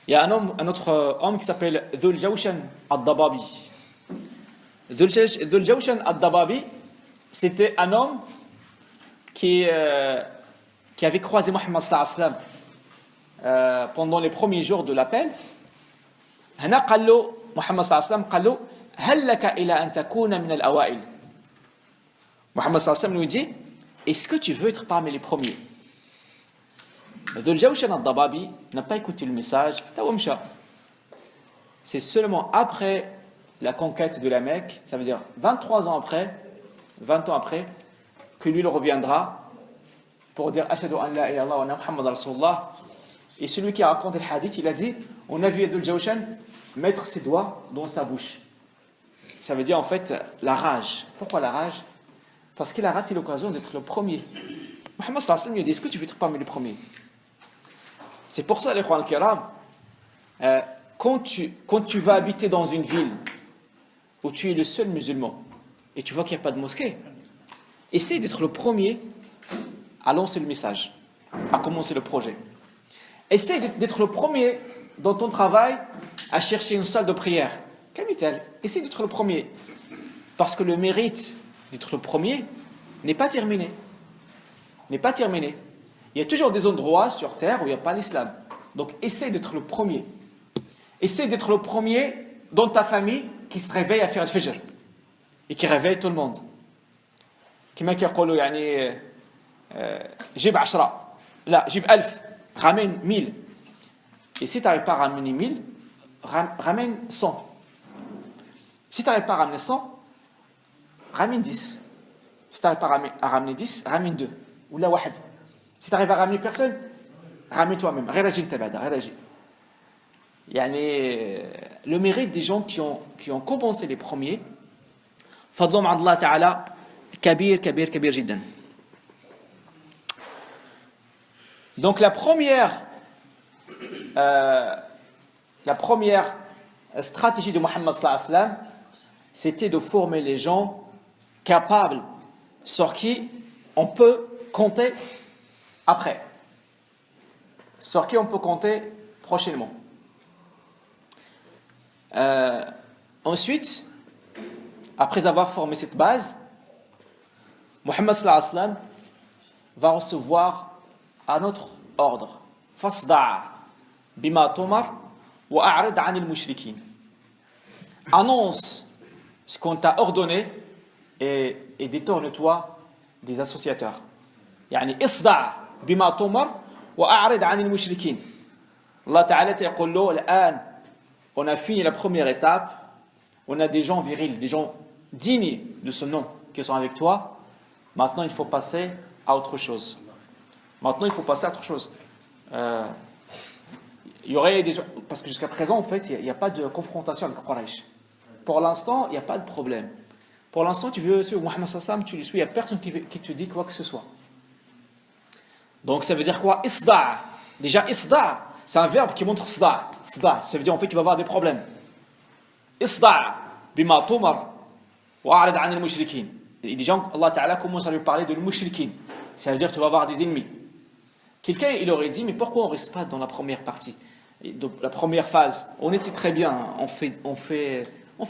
y a un autre homme qui s'appelle Dhul Jawshan al-Dababi. Dhul Jawshan al-Dababi, c'était un homme qui avait croisé Mohammed sallallahu alayhi wa sallam pendant les premiers jours de l'appel. هنا قال له محمد صلى الله عليه وسلم قال له هل لك إلى أن تكون من الأوائل. Mohammed sallallahu alayhi wa sallam lui dit, est-ce que tu veux être parmi les premiers? Dhul Jawshan al-Dababi n'a pas écouté le message. C'est seulement après la conquête de la Mecque, ça veut dire 20 ans après, que lui il reviendra pour dire Ashhadu an la ilaha illallah wa anna Muhammadan Rasulullah. Et celui qui a raconté le hadith, il a dit, on a vu Dhul Jawshan mettre ses doigts dans sa bouche. Ça veut dire en fait la rage. Pourquoi la rage? Parce qu'il a raté l'occasion d'être le premier. Mohammed sallallahu alayhi wa sallam lui a dit, est-ce que tu veux être parmi les premiers? C'est pour ça, les Ikhwan al-Kiram, quand tu vas habiter dans une ville où tu es le seul musulman et tu vois qu'il n'y a pas de mosquée, essaie d'être le premier à lancer le message, à commencer le projet. Essaie d'être le premier dans ton travail à chercher une salle de prière. Essaie d'être le premier. Parce que le mérite d'être le premier n'est pas terminé. Il y a toujours des endroits sur terre où il n'y a pas l'islam. Donc essaie d'être le premier. Essaie d'être le premier dans ta famille qui se réveille à faire le fajr et qui réveille tout le monde. كما كيقولوا يعني جيب 10 لا جيب 1000 ramène 1000. Et si tu n'arrives pas à ramener 1000, ramène 100. Si tu n'arrives pas à ramener 100, ramène 10. Si tu n'arrives pas à ramener 10, ramène 2. Ou la wahad. Si tu n'arrives à ramener personne, ramène toi-même. Le mérite des gens qui ont commencé les premiers, fadlum Allah ta'ala, kabir jiddan. Donc la première stratégie de Mohammed sallallahu alayhi wa sallam, c'était de former les gens capables sur qui on peut compter après, sur qui on peut compter prochainement. Ensuite, après avoir formé cette base, Mohammed sallallahu alayhi wa sallam va recevoir un autre ordre. Fasda' bima tumar wa a'rid 'anil mushrikin. Annonce ce qu'on t'a ordonné et détourne-toi des associateurs. يعني اصدع بما تؤمر وأعرض عن المشركين. Allah Ta'ala يقول له الآن on a fini la première étape, on a des gens virils, des gens dignes de ce nom qui sont avec toi. Maintenant il faut passer à autre chose. Il y aurait des gens, parce que jusqu'à présent en fait il n'y a pas de confrontation avec Quraysh. Pour l'instant il n'y a pas de problème. Pour l'instant tu veux suivre Mohammed sallallahu alayhi wa sallam, tu le suis, il n'y a personne qui te dit quoi que ce soit. Donc ça veut dire quoi? Isda'. Déjà isda', c'est un verbe qui montre sda'. Ça veut dire en fait tu vas avoir des problèmes. Isda' bima tumar wa a'rid 'anil mushrikin. Et déjà Allah Ta'ala commence à lui parler de mushrikin. Ça veut dire que tu vas avoir des ennemis. Quelqu'un il aurait dit mais pourquoi on ne reste pas dans la première partie? Donc, la première phase, on était très bien, on fait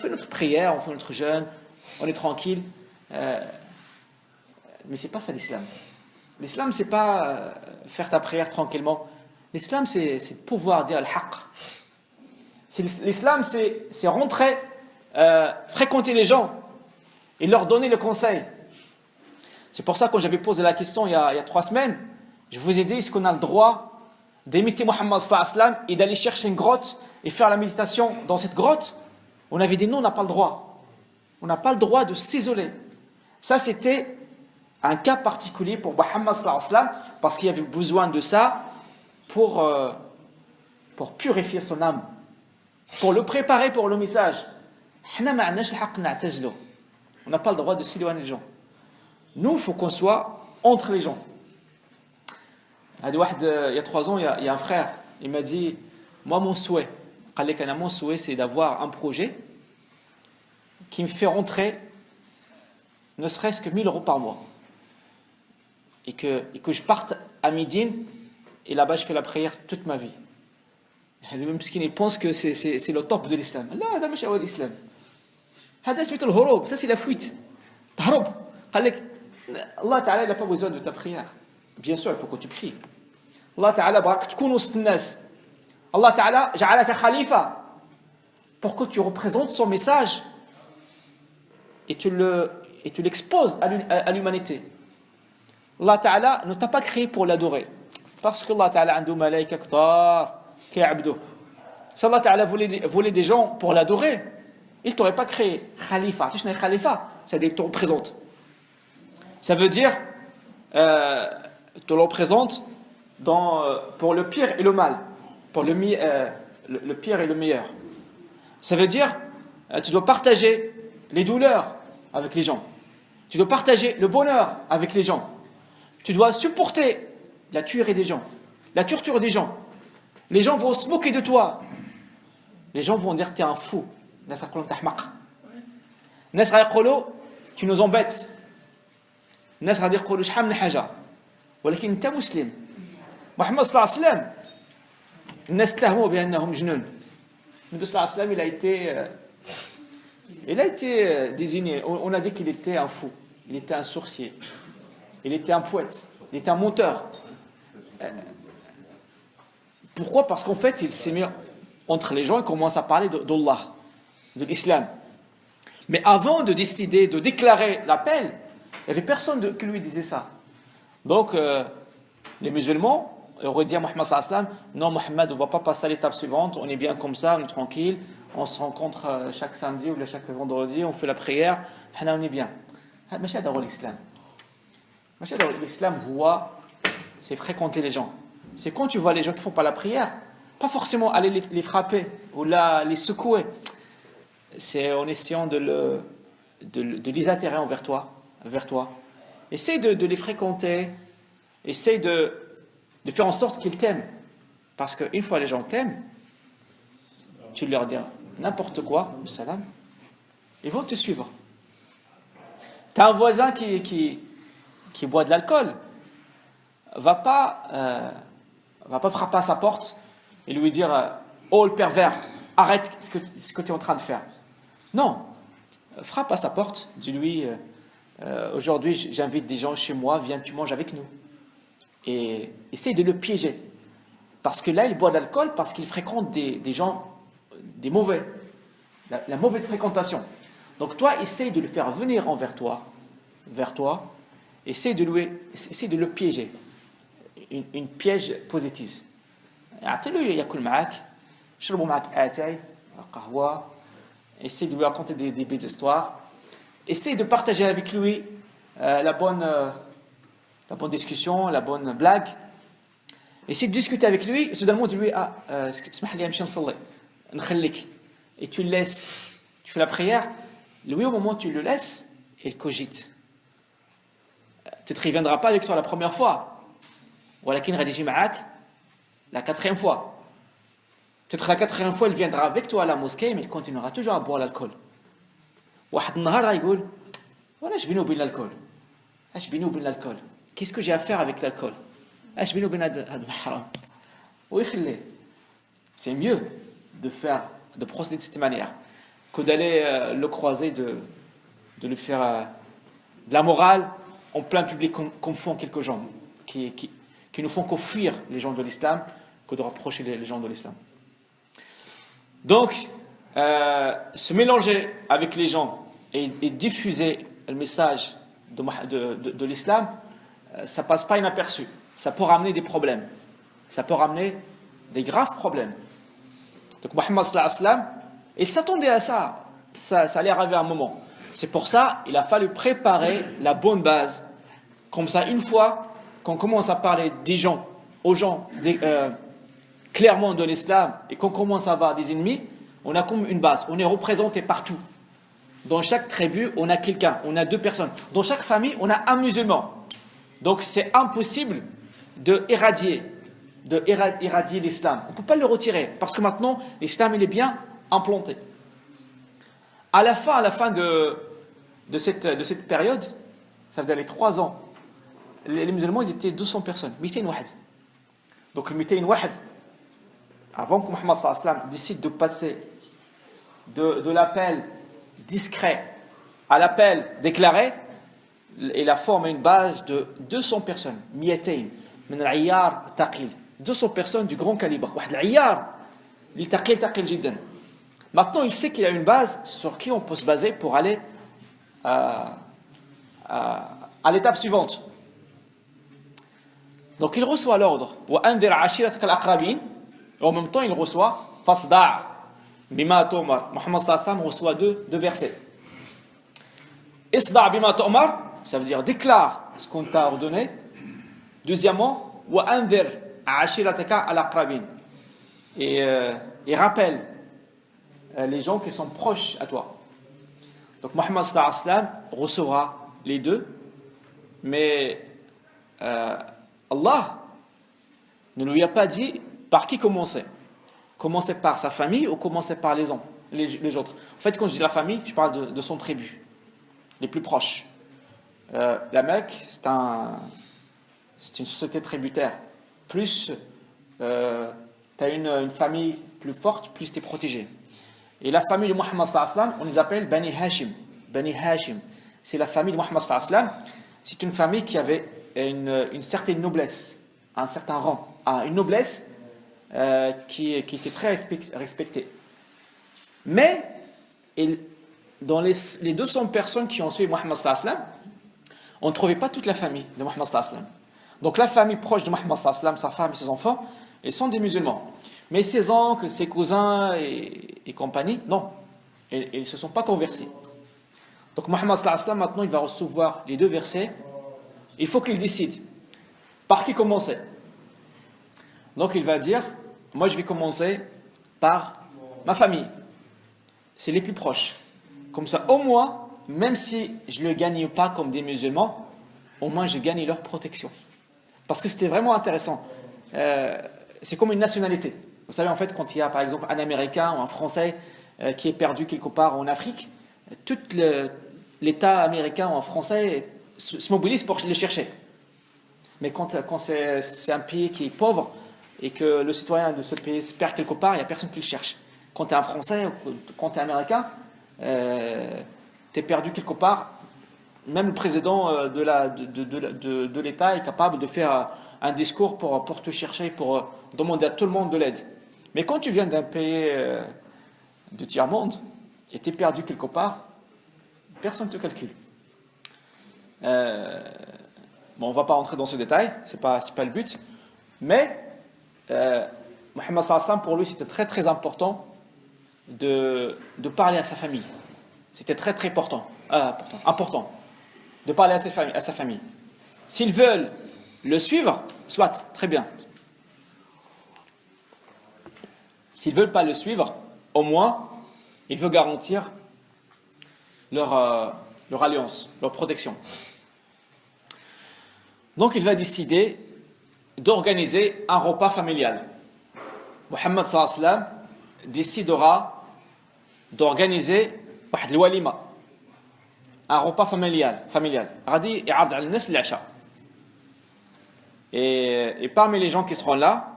notre prière, on fait notre jeûne, on est tranquille. Mais c'est pas ça l'islam. L'islam, c'est pas faire ta prière tranquillement. L'islam, c'est pouvoir dire al-haqq. L'islam, c'est rentrer, fréquenter les gens et leur donner le conseil. C'est pour ça que quand j'avais posé la question il y a 3 semaines, je vous ai dit, est-ce qu'on a le droit d'imiter Mohammed sallallahu alayhi wa sallam et d'aller chercher une grotte et faire la méditation dans cette grotte? On avait dit non, on n'a pas le droit. On n'a pas le droit de s'isoler. Ça, c'était un cas particulier pour Muhammad sallallahu alayhi wa sallam, parce qu'il y avait besoin de ça pour purifier son âme, pour le préparer pour le message. On n'a pas le droit de s'éloigner des gens. Nous, il faut qu'on soit entre les gens. Il y a 3 ans, il y a un frère, il m'a dit, moi mon souhait, c'est d'avoir un projet qui me fait rentrer ne serait-ce que 1000 € par mois. Et que je parte à Médine, et là-bas je fais la prière toute ma vie. Le même skin, il pense que c'est le top de l'islam. Là, c'est pas l'islam. Ça, c'est la fuite. Allah Ta'ala n'a pas besoin de ta prière. Bien sûr, il faut que tu pries. Allah Ta'ala barak tkoun wast nas. Allah Ta'ala ja'alaka khalifa, pour que tu représentes son message et tu l'exposes à l'humanité. Allah Ta'ala ne t'a pas créé pour l'adorer, parce que Allah Ta'ala عنده ملائكة كتار كيعبدوه. Si Allah Ta'ala voulait des gens pour l'adorer, il ne t'aurait pas créé khalifa. Tu sais, khalifa, c'est-à-dire qu'il te représente. Ça veut dire te représente pour le pire et le mal, pour le pire et le meilleur. Ça veut dire tu dois partager les douleurs avec les gens. Tu dois partager le bonheur avec les gens. Tu dois supporter la tuerie des gens, la torture des gens. Les gens vont se moquer de toi. Les gens vont dire que tu es un fou. Tu nous embêtes. الناس غادي يقولوا شحال من حاجه ولكن انت مسلم. محمد صلى الله عليه وسلم الناس اتهموه بانه مجنون. النبي صلى الله عليه وسلم il a été désigné, on a dit qu'il était un fou, il était un sorcier, il était un poète, il était un menteur. Pourquoi? Parce qu'en fait il s'est mis entre les gens et commence à parler d'Allah, de l'islam. Mais avant de décider, de déclarer l'appel, il n'y avait personne qui lui disait ça. Donc, les musulmans auraient dit à Mohammed sallallahu alayhi wa sallam, non, Mohammed, on ne va pas passer à l'étape suivante, on est bien comme ça, on est tranquille, on se rencontre chaque samedi ou chaque vendredi, on fait la prière, on est bien. Mais c'est l'islam. L'islam, c'est fréquenter les gens. C'est quand tu vois les gens qui ne font pas la prière, pas forcément aller les frapper ou les secouer. C'est en essayant de les attirer vers toi. Essaye de les fréquenter, essaye de faire en sorte qu'ils t'aiment, parce qu'une fois les gens t'aiment, tu leur dis n'importe quoi, salam, ils vont te suivre. Tu as un voisin qui boit de l'alcool, va pas frapper à sa porte et lui dire oh le pervers, arrête ce que tu es en train de faire. Non, frappe à sa porte, dis-lui aujourd'hui j'invite des gens chez moi, viens tu manges avec nous. Et essaye de le piéger. Parce que là il boit de l'alcool parce qu'il fréquente des gens, des mauvais. La mauvaise fréquentation. Donc toi essaye de le faire venir vers toi, essaye de le piéger. Une piège positive. اعطيله ياكل معك, شربوا معك اتاي, قهوه. Essaye de lui raconter des belles histoires. Essaye de partager avec lui la bonne discussion, la bonne blague. Essaye de discuter avec lui et soudainement dis-lui et tu le laisses. Tu fais la prière. Lui, au moment où tu le laisses, il cogite. Peut-être qu'il ne viendra pas avec toi la première fois. ولكن غادي يجي معاك la 4e fois. Peut-être la 4e fois, il viendra avec toi à la mosquée, mais il continuera toujours à boire l'alcool. واحد النهار غايقول واش بيني وبين الالكول؟ اش بيني وبين الالكول؟ Qu'est-ce que j'ai à faire avec l'alcool? اش بيني وبين هذا الحرام؟ ويخليه. C'est mieux de procéder de cette manière que d'aller le croiser, de lui faire de la morale en plein public comme font quelques gens qui ne font que fuir les gens de l'islam, que de rapprocher les gens de l'islam. Donc, se mélanger avec les gens et diffuser le message de l'islam, ça ne passe pas inaperçu. Ça peut ramener des problèmes. Ça peut ramener des graves problèmes. Donc, Muhammad sallallahu alayhi wa sallam, il s'attendait à ça. Ça allait arriver à un moment. C'est pour ça qu'il a fallu préparer la bonne base. Comme ça, une fois qu'on commence à parler aux gens clairement de l'islam et qu'on commence à avoir des ennemis, on a comme une base. On est représenté partout. Dans chaque tribu, on a quelqu'un, on a 2 personnes. Dans chaque famille, on a un musulman. Donc c'est impossible d'éradier l'islam. On ne peut pas le retirer parce que maintenant, l'islam il est bien implanté. À la fin de cette période, ça veut dire les 3 ans, les musulmans ils étaient 200 personnes, 200 wahd. Donc le 200 wahd, avant que Mohammed sallallahu alayhi wa sallam décide de passer de l'appel discret à l'appel déclaré, il a formé une base de 200 personnes, 200 من العيار ثقيل, 200 personnes du grand calibre. واحد العيار اللي ثقيل جدا. Maintenant, il sait qu'il y a une base sur qui on peut se baser pour aller à l'étape suivante. Donc il reçoit l'ordre وأنذر عشيرتك الأقربين, et en même temps il reçoit فاصدع بما تؤمر. Mohammed sallallahu alayhi wa sallam reçoit deux versets. Isda' bima tu'mar, ça veut dire déclare ce qu'on t'a ordonné. Deuxièmement, wa anzir ashirataka al-aqrabin, et rappelle les gens qui sont proches à toi. Donc Mohammed sallallahu alayhi wa sallam recevra les deux, mais Allah ne lui a pas dit par qui commencer. Commencer par sa famille ou commencer par les autres. En fait, quand je dis la famille, je parle de son tribu, les plus proches. La Mecque, c'est une société tributaire. Plus tu as une famille plus forte, plus tu es protégé. Et la famille de Mohammed sallallahu alayhi wa sallam, on les appelle Bani Hashim. Bani Hashim, c'est la famille de Mohammed sallallahu alayhi wa sallam. C'est une famille qui avait une certaine noblesse, un certain rang, une noblesse qui était très respectée. Mais dans les 200 personnes qui ont suivi Mohammed sallallahu alayhi wa sallam, on ne trouvait pas toute la famille de Mohammed sallallahu alayhi wa sallam. Donc la famille proche de Mohammed sallallahu alayhi wa sallam, sa femme et ses enfants, ils sont des musulmans. Mais ses oncles, ses cousins et compagnie, non, ils ne se sont pas convertis. Donc Mohammed sallallahu alayhi wa sallam, maintenant, il va recevoir les 2 versets. Il faut qu'il décide par qui commencer. Donc il va dire, moi je vais commencer par ma famille. C'est les plus proches. Comme ça, au moins, même si je ne le gagne pas comme des musulmans, au moins je gagne leur protection. Parce que c'était vraiment intéressant. C'est comme une nationalité. Vous savez, en fait, quand il y a par exemple un Américain ou un Français qui est perdu quelque part en Afrique, tout l'État américain ou un Français se mobilise pour le chercher. Mais quand c'est un pays qui est pauvre et que le citoyen de ce pays se perd quelque part, il n'y a personne qui le cherche. Quand tu es un Français ou quand tu es américain, tu es perdu quelque part, même le président de l'État est capable de faire un discours pour te chercher, pour demander à tout le monde de l'aide. Mais quand tu viens d'un pays de tiers-monde et tu es perdu quelque part, personne ne te calcule. Bon, on ne va pas rentrer dans ce détail, c'est pas le but, mais Mohammed sallallahu alayhi wa sallam, pour lui, c'était très très important de parler à sa famille. C'était très très important de parler à sa famille. S'ils veulent le suivre, soit, très bien. S'ils ne veulent pas le suivre, au moins, il veut garantir leur alliance, leur protection. Donc il va décider d'organiser un repas familial. Mohammed sallallahu alayhi wa sallam décidera d'organiser واحد الوليمة, un repas familial. غادي يعرض على الناس العشاء. Et parmi les gens qui seront là,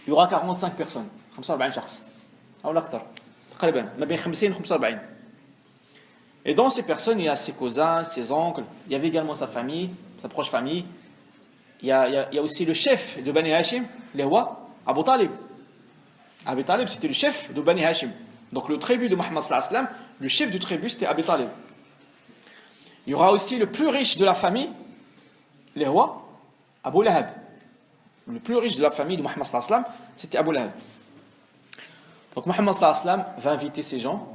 il y aura 45 personnes, 45 شخص أو أكثر تقريبا ما بين 50 و 45. Et dans ces personnes, il y a ses cousins, ses oncles, il y avait également sa famille, sa proche famille. Il y a aussi le chef de Bani Hashim, le roi Abu Talib. Abu Talib, c'était le chef de Bani Hashim. Donc le tribu de Mohammed sallallahu alayhi wa sallam, le chef du tribu, c'était Abu Talib. Il y aura aussi le plus riche de la famille, le roi Abu Lahab. Le plus riche de la famille de Mohammed sallallahu alayhi wa sallam, c'était Abu Lahab. Donc Mohammed sallallahu alayhi wa sallam va inviter ces gens.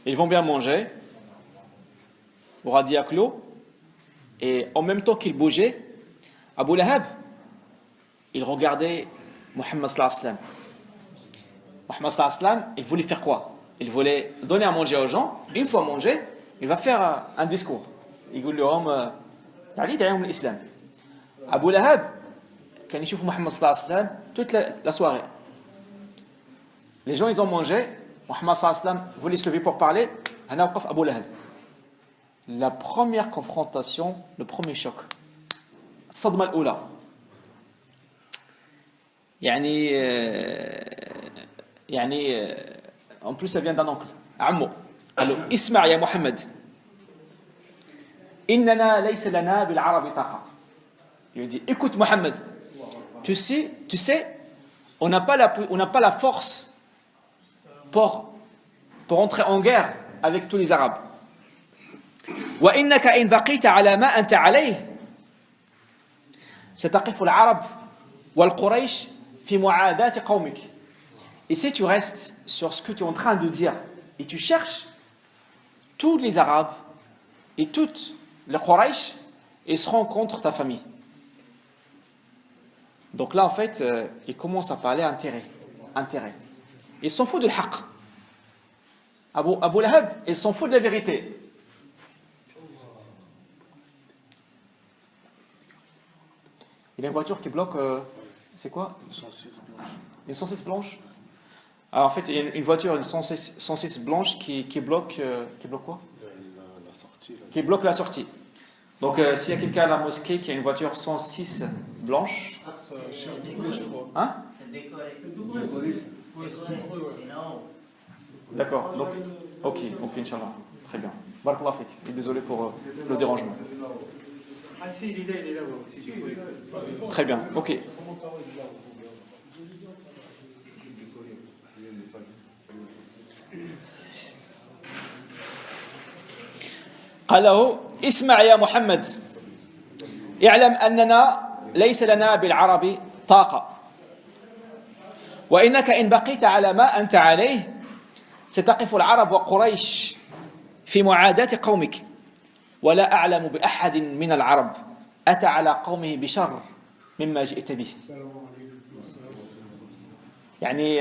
Ils vont bien manger, au radis à clos, et en même temps qu'ils bougeaient, Abu Lahab, il regardait Muhammad sallallahu alayhi wa sallam. Muhammad sallallahu alayhi wa sallam, il voulait faire quoi? Il voulait donner à manger aux gens. Une fois mangé, il va faire un discours. Il dit لهم تعالي دعيهم l'islam. Abu Lahab, quand il voit Muhammad sallallahu alayhi wa sallam, toute la soirée. Les gens, ils ont mangé. Muhammad sallallahu alayhi wa sallam voulait se lever pour parler. Hana waqaf Abu Lahab. La première confrontation, le premier choc. Sadma al-Oula. En plus ça vient d'un oncle. Ammo. Alors, Isma' ya Muhammad. Innana laysa lana bil arabi taqa. Il lui dit, écoute Muhammad, tu sais, on n'a pas la force pour entrer en guerre avec tous les Arabes. Wa innaka in baqita ala ma anta alayh ستقف العرب والقريش في معاداة قومك. Et si tu restes sur ce que tu es en train de dire et tu cherches, tous les Arabes et toutes les Quraysh, ils seront contre ta famille. Donc là en fait il commence à parler intérêt. Ils s'en foutent de l'haq. Abu Lahab, ils s'en foutent de la vérité. Il y a une voiture qui bloque, c'est quoi? Une 106 blanche. Alors en fait, il y a une voiture, une 106 blanche qui bloque quoi? La sortie. Qui bloque la sortie. Donc s'il y a quelqu'un à la mosquée qui a une voiture 106 blanche. Hein? C'est décoré. D'accord. Donc, ok, Inch'Allah. Très bien. Barakallah fik. Et désolé pour le dérangement. Très bien, ok. قال له اسمع يا محمد اعلم أننا ليس لنا بالعرب طاقة وإنك إن بقيت على ما أنت عليه ستقف العرب وقريش في معاداة قومك ولا أعلم بأحد من العرب أتى على قومه بشر مما جئت به. يعني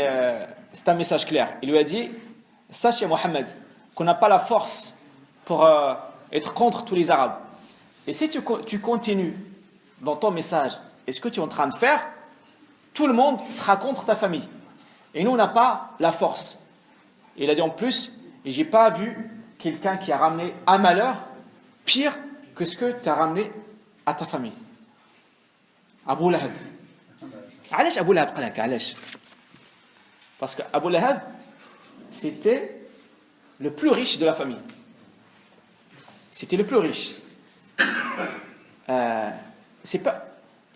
c'est un message clair. Il lui a dit, sache Mohammed qu'on n'a pas la force pour être contre tous les Arabes. Et si tu continues dans ton message et ce que tu es en train de faire, tout le monde sera contre ta famille. Et nous, on n'a pas la force. Et il a dit en plus, et j'ai pas vu quelqu'un qui a ramené un malheur pire que ce que tu as ramené à ta famille. Abu Lahab. علاش Abu Lahab قال هكا علاش؟ Parce que Abu Lahab c'était le plus riche de la famille. C'était le plus riche. C'est pas.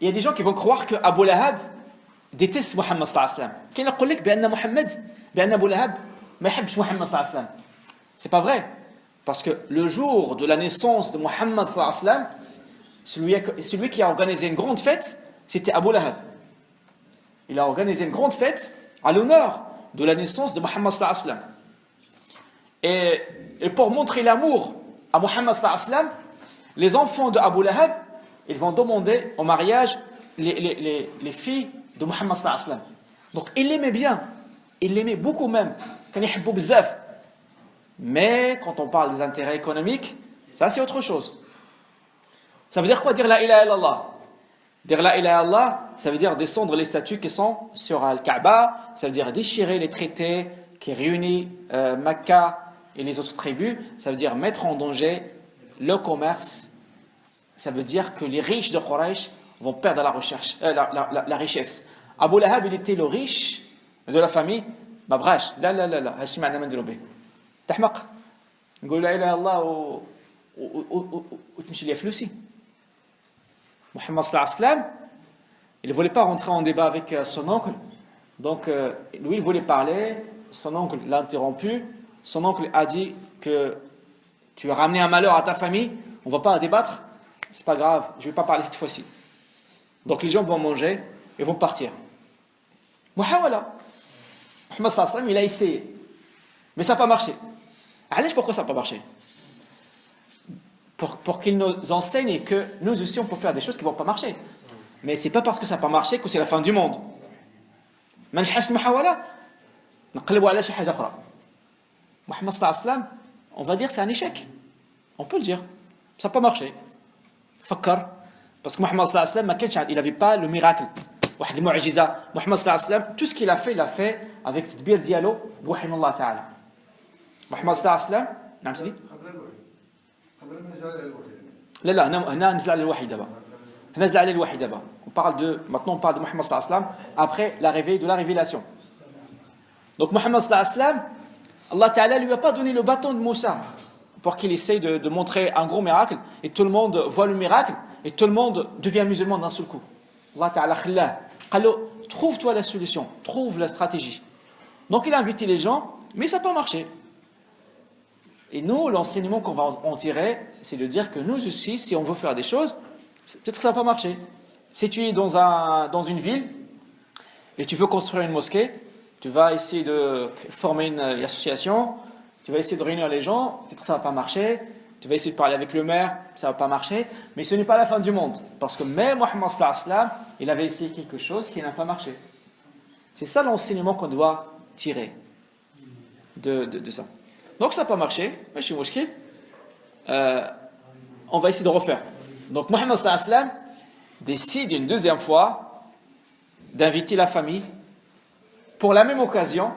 Il y a des gens qui vont croire que Abu Lahab déteste Muhammad sallallahu alayhi wa sallam. كاين يقول لك بأن محمد بأن أبو لهب ما يحبش محمد صلى الله عليه وسلم. C'est pas vrai. Parce que le jour de la naissance de Muhammad sallallahu alayhi wa sallam, celui qui a organisé une grande fête, c'était Abu Lahab. Il a organisé une grande fête à l'honneur de la naissance de Muhammad sallallahu alayhi wa sallam. Et pour montrer l'amour à Muhammad sallallahu alayhi wa sallam, les enfants de Abu Lahab, ils vont demander au mariage les filles de Muhammad sallallahu alayhi wa sallam. Donc il l'aimait bien, il l'aimait beaucoup même, quand il aimait bzaf. Mais quand on parle des intérêts économiques, ça c'est autre chose. Ça veut dire quoi dire la ilaha illallah? Dire la ilaha illallah, ça veut dire descendre les statues qui sont sur Al-Kaaba, ça veut dire déchirer les traités qui réunissent Mecca et les autres tribus, ça veut dire mettre en danger le commerce, ça veut dire que les riches de Quraysh vont perdre la richesse. Abu Lahab, il était le riche de la famille, ما بغاش لا هادشي ما عندنا ما نديرو به تحمق نقول لا اله الا الله وتمشي لي فلوسي. Muhammad sallallahu alayhi wa sallam, il ne voulait pas rentrer en débat avec son oncle, donc lui il voulait parler, son oncle l'a interrompu, son oncle a dit que tu as ramené un malheur à ta famille, on ne va pas débattre, c'est pas grave, je ne vais pas parler cette fois-ci. Donc les gens vont manger et vont partir. Muhawala. Muhammad sallallahu alayhi wa sallam, il a essayé, mais ça n'a pas marché. Pourquoi ça n'a pas marché? Pour qu'il nous enseigne que nous aussi on peut faire des choses qui ne vont pas marcher. Mais ce n'est pas parce que ça n'a pas marché que c'est la fin du monde. ما نجحش المحاولة نقلبوا على شي حاجة أخرى. Mohammed sallallahu alayhi wa sallam, on va dire c'est un échec. On peut le dire. Ça n'a pas marché. فكر. Parce que Mohammed sallallahu alayhi wa sallam, il n'avait pas le miracle. واحد المعجزة. Mohammed sallallahu alayhi wa sallam, tout ce qu'il a fait avec تدبير ديالو بوحي من الله تعالى. Mohammed sallallahu alayhi wa sallam, نعم سيدي. لا هنا نزل على الوحي دابا. نزل على الوحي دابا. Maintenant on parle de Mohammed sallallahu alayhi wa sallam après l'arrivée de la révélation. Donc Mohammed sallallahu alayhi wa sallam, Allah Ta'ala lui a pas donné le bâton de Moussa pour qu'il essaye de montrer un gros miracle et tout le monde voit le miracle et tout le monde devient musulman d'un seul coup. Allah Ta'ala khillah. Alors, trouve-toi la solution, trouve la stratégie. Donc il a invité les gens, mais ça n'a pas marché. Et nous, l'enseignement qu'on va en tirer, c'est de dire que nous aussi, si on veut faire des choses, peut-être que ça n'a pas marché. Si tu es dans une ville et tu veux construire une mosquée, tu vas essayer de former une association, tu vas essayer de réunir les gens, peut-être que ça ne va pas marcher, tu vas essayer de parler avec le maire, ça ne va pas marcher, mais ce n'est pas la fin du monde. Parce que même Mohammed sallallahu alayhi wa sallam, il avait essayé quelque chose qui n'a pas marché. C'est ça l'enseignement qu'on doit tirer de ça. Donc ça n'a pas marché, on va essayer de refaire. Donc Mohammed sallallahu alayhi wa sallam décide une deuxième fois d'inviter la famille pour la même occasion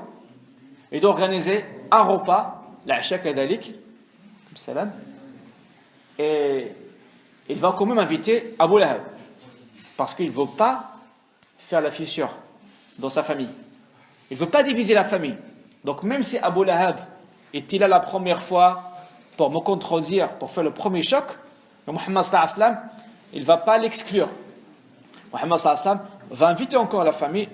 et d'organiser un repas, l'Aïcha Kadalik, et il va quand même inviter Abu Lahab parce qu'il ne veut pas faire la fissure dans sa famille. Il ne veut pas diviser la famille. Donc même si Abu Lahab était là la première fois pour me contredire, pour faire le premier choc, Mohammed sallallahu alayhi wa sallam, il ne va pas l'exclure. Mohammed sallallahu alayhi wa sallam va inviter encore la famille,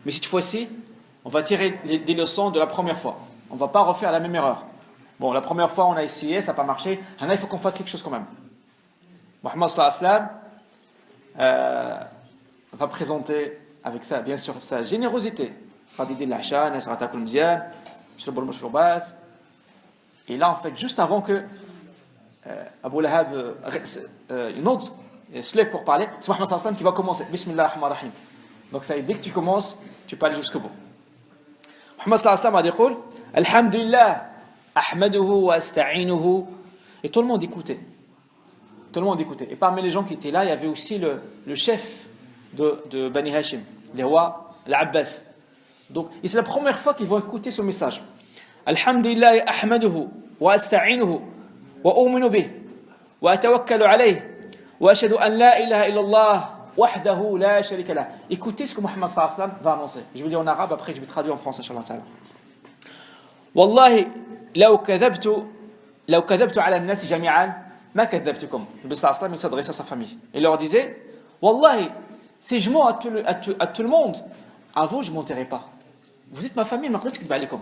mais cette fois-ci, on va tirer des leçons de la première fois. On ne va pas refaire la même erreur. Bon, la première fois, on a essayé, ça n'a pas marché. Maintenant, il faut qu'on fasse quelque chose quand même. Mohammed sallallahu alayhi wa sallam va présenter avec ça, bien sûr, sa générosité. Et là, en fait, juste avant que Abu Lahab se lève pour parler, c'est Mohammed sallallahu alayhi wa sallam qui va commencer. Bismillah ar-Rahman ar-Rahim. Donc ça, dès que tu commences, tu peux aller jusqu'au bout. Mohammed sallallahu alayhi wa sallam a dit Alhamdulillah, ahmaduhu wa asta'inuhu. Et tout le monde écoutait. Tout le monde écoutait. Et parmi les gens qui étaient là, il y avait aussi le chef de Bani Hashim, le roi l'Abbas. Donc, et c'est la première fois qu'ils vont écouter ce message. Alhamdulillah, ahmaduhu wa asta'inuhu wa uminu bih wa atawakkalu alayh wa ashhadu an la ilaha illallah wahdahu la sharika lah. Écoutez ce que Mohammed sallallahu alayhi wa sallam va annoncer. Je vais dire en arabe, après je vais traduire en français, inshallah ta'ala. Wallahi, law kadhabtu ala an-nas jami'an ma kadhabtukum. Le sallallahu alayhi wa sallam, il s'adressait à sa famille. Il leur disait Wallahi, si je mens à tout le monde, à vous je ne mentirai pas. Vous êtes ma famille, ma qadis kadhib alaykum.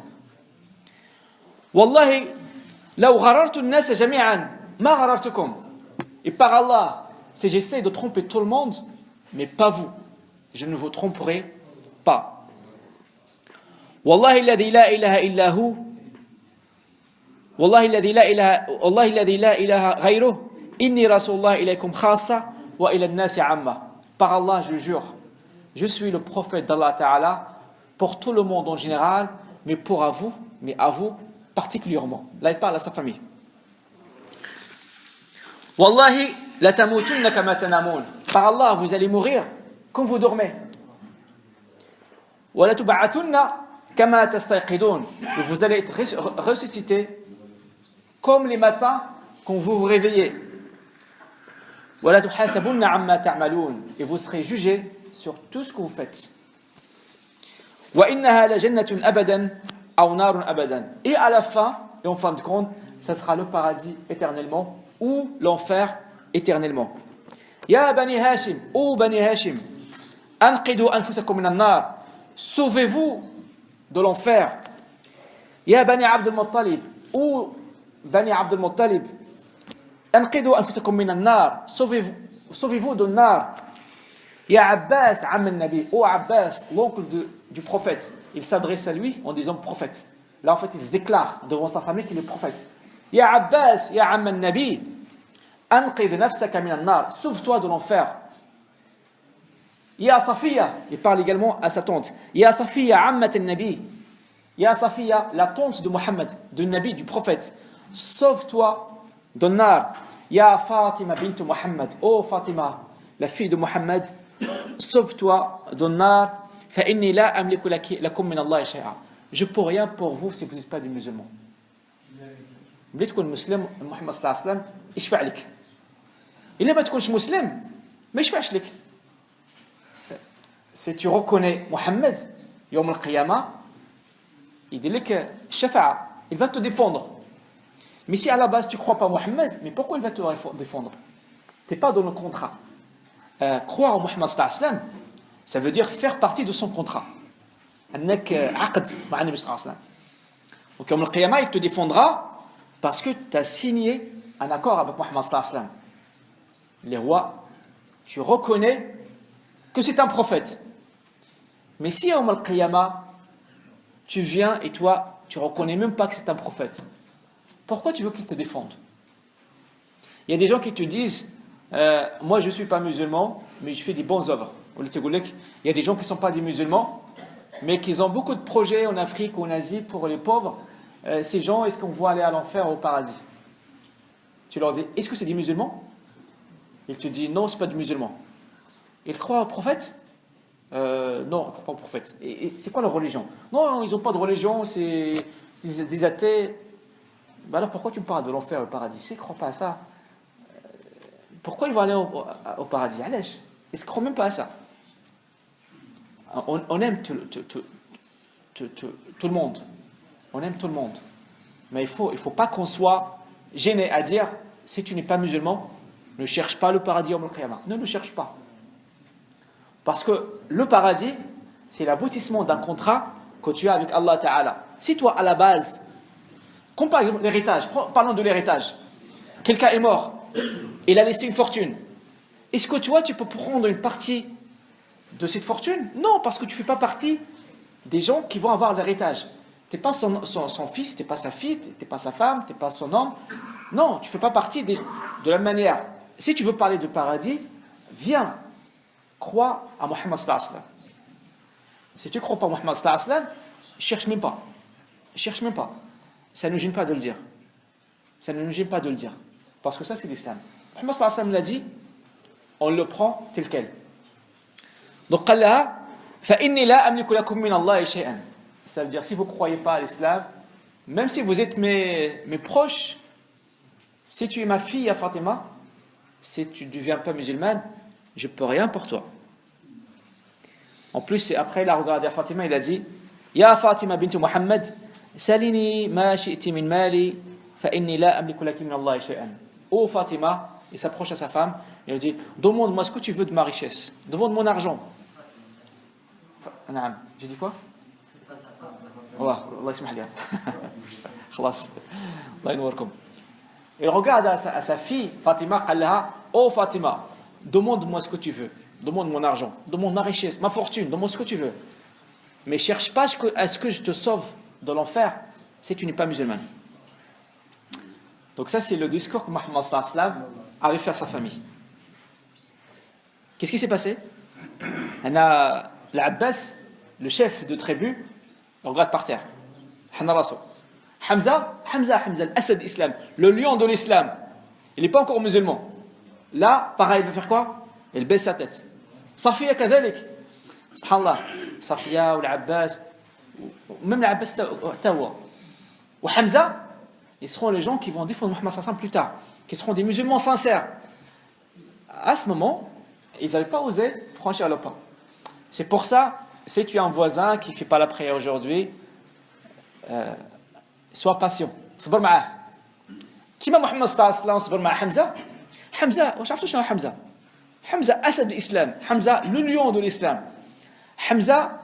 Wallahi, law gharartu an-nas jami'an ma gharartukum. Et par Allah, si j'essaie de tromper tout le monde, mais pas vous, je ne vous tromperai pas. Wallahi alladhi la ilaha illa hu, wallahi alladhi la ilaha ghayruh, inni rasulullah ilaykum khassa wa ila an-nas 'amma. Par Allah, je jure, je suis le prophète d'Allah Ta'ala pour tout le monde en général, mais à vous particulièrement. Là, il parle à sa famille. Wallahi, la tamutunna kama tanamun. Par Allah, vous allez mourir comme vous dormez. Wa la tub'athunna kama tastayqidun. Vous allez être ressuscités comme les matins quand vous vous réveillez. Wa la tuhasabunna amma ta'malun. Et vous serez jugés sur tout ce que vous faites. Wa innaha la jannatun abadan aw narun abadan. Et à la fin, et en fin de compte, ça sera le paradis éternellement ou l'enfer éternellement. Ya Bani Hashim, ô Bani Hashim, anqidu anfusakum min an-nar, sauvez-vous de l'enfer. Ya Bani Abd al-Muttalib, ô Bani Abd al-Muttalib, anqidu anfusakum min an-nar, sauvez-vous de nar. Ya Abbas, am al-Nabi, ô Abbas, l'oncle du prophète, il s'adresse à lui en disant prophète. Là, en fait, il se déclare devant sa famille qu'il est prophète. Ya Abbas, ya Amma al-Nabi, anqid nafsaka min an-nar, sauve-toi de l'enfer. Ya Safiya, il parle également à sa tante. Ya Safiya, Ammat al-Nabi. Ya Safiya, la tante de Mohammed, du Nabi, du prophète. Sauve-toi de nar. Ya Fatima bint Mohammed. Oh Fatima, la fille de Mohammed, sauve-toi de nar. Fa inni la amliku lakum min Allah shay'a. Je ne peux rien pour vous si vous n'êtes pas des musulmans. ملي تكون مسلم محمد صلى الله عليه وسلم يشفع لك. إلا ما تكونش مسلم ما يشفعش لك. Si tu reconnais Mohammed, يوم القيامة, il dit que shafa'a, il va te défendre. Mais si à la base tu ne crois pas Mohammed, mais pourquoi il va te défendre? Tu n'es pas dans le contrat. Croire en Mohammed sallallahu alayhi wa sallam, ça veut dire faire partie de son contrat. أنك عقد مع النبي صلى الله عليه وسلم. Donc يوم القيامة, il te défendra parce que tu as signé un accord avec Mohammed sallallahu alayhi wa sallam. Les rois, tu reconnais que c'est un prophète. Mais si Yawm al-Qiyamah, tu viens et toi, tu ne reconnais même pas que c'est un prophète, pourquoi tu veux qu'il te défende? Il y a des gens qui te disent moi je ne suis pas musulman, mais je fais des bonnes œuvres. Il y a des gens qui ne sont pas des musulmans, mais qui ont beaucoup de projets en Afrique ou en Asie pour les pauvres. Ces gens, est-ce qu'on voit aller à l'enfer ou au paradis? Tu leur dis, est-ce que c'est des musulmans? Ils te disent, non, ce n'est pas des musulmans. Ils croient au prophète? Non, ils ne croient pas au prophète. Et c'est quoi leur religion? Non, ils n'ont pas de religion, c'est des athées. Ben alors pourquoi tu me parles de l'enfer et au paradis? Ils ne croient pas à ça. Pourquoi ils vont aller au paradis? Allège. Ils ne croient même pas à ça. On aime tout le monde. On aime tout le monde. Mais il ne faut pas qu'on soit gêné à dire, si tu n'es pas musulman, ne cherche pas le paradis au Qiyamah. Ne le cherche pas. Parce que le paradis, c'est l'aboutissement d'un contrat que tu as avec Allah Ta'ala. Si toi, à la base, comme par exemple l'héritage, parlons de l'héritage, quelqu'un est mort, il a laissé une fortune. Est-ce que toi, tu peux prendre une partie de cette fortune? Non, parce que tu ne fais pas partie des gens qui vont avoir l'héritage. Tu n'es pas son fils, tu n'es pas sa fille, tu n'es pas sa femme, tu n'es pas son homme. Non, tu ne fais pas partie de la manière. Si tu veux parler de paradis, viens, crois à Mohammed sallallahu alayhi wa sallam. Si tu ne crois pas à Mohammed sallallahu alayhi wa sallam, cherche même pas. Cherche même pas. Ça ne nous gêne pas de le dire. Ça ne nous gêne pas de le dire. Parce que ça, c'est l'islam. Mohammed sallallahu alayhi wa sallam l'a dit, on le prend tel quel. Donc, قال لها فإني لا أملك لكم من الله شيئا. Ça veut dire, si vous ne croyez pas à l'islam, même si vous êtes mes proches, si tu es ma fille à Fatima, si tu ne deviens pas musulmane, je ne peux rien pour toi. En plus, après, il a regardé à Fatima, il a dit, Ya Fatima bint Muhammad, salini ma shi'ti min mali, fa inni la amliku laki min Allah shay'an. Oh Fatima, il s'approche à sa femme, il lui dit, demande-moi ce que tu veux de ma richesse, demande mon argent. J'ai dit quoi? Allah يسمح لي. خلاص. الله ينوركم. Il regarde à sa fille Fatima, قال لها, oh Fatima, demande-moi ce que tu veux, demande mon argent, demande ma richesse, ma fortune, demande ce que tu veux. Mais cherche pas à ce que je te sauve de l'enfer si tu n'es pas musulman. Donc ça c'est le discours que Mohammed sallallahu alayhi wa sallam avait fait à sa famille. Qu'est-ce qui s'est passé? L'Abbas, le chef de tribu, regarde par terre. Hamza, l'Assad islam, le lion de l'islam. Il n'est pas encore musulman. Là, pareil, il va faire quoi? Il baisse sa tête. Safiya kadhalik. Subhanallah. Safiya ou l'Abbas, même l'Abbas tawa. Ou Hamza, ils seront les gens qui vont défendre Mohammed sallallahu alayhi wa sallam plus tard, qui seront des musulmans sincères. À ce moment, ils n'avaient pas osé franchir le pas. C'est pour ça, si tu as un voisin qui ne fait pas la prière aujourd'hui, sois patient. صبر معاه. كيما محمد صلى الله عليه وسلم صبر مع حمزة واش عرفتوا شنو حمزة أسد الإسلام. حمزة le lion de l'islam. Hamza,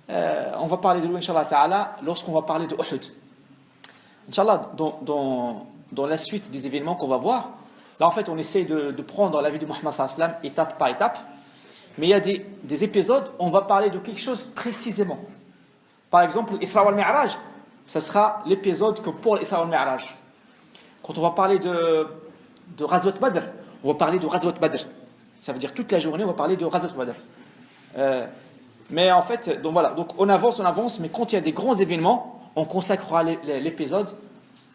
on va parler de lui Inch'Allah Ta'ala lorsqu'on va parler de Uhud. Inch'Allah, dans la suite des événements qu'on va voir, là en fait on essaie de prendre la vie de Mohammed sallallahu alayhi wa sallam étape par étape. Mais il y a des épisodes où on va parler de quelque chose précisément. Par exemple, l'Isra wal Mi'raj, ça sera l'épisode que pour l'Isra wal Mi'raj. Quand on va parler de Ghazwat Badr, on va parler de Ghazwat Badr. Ça veut dire toute la journée, on va parler de Ghazwat Badr. Mais en fait, donc voilà, donc on avance, mais quand il y a des grands événements, on consacrera l'épisode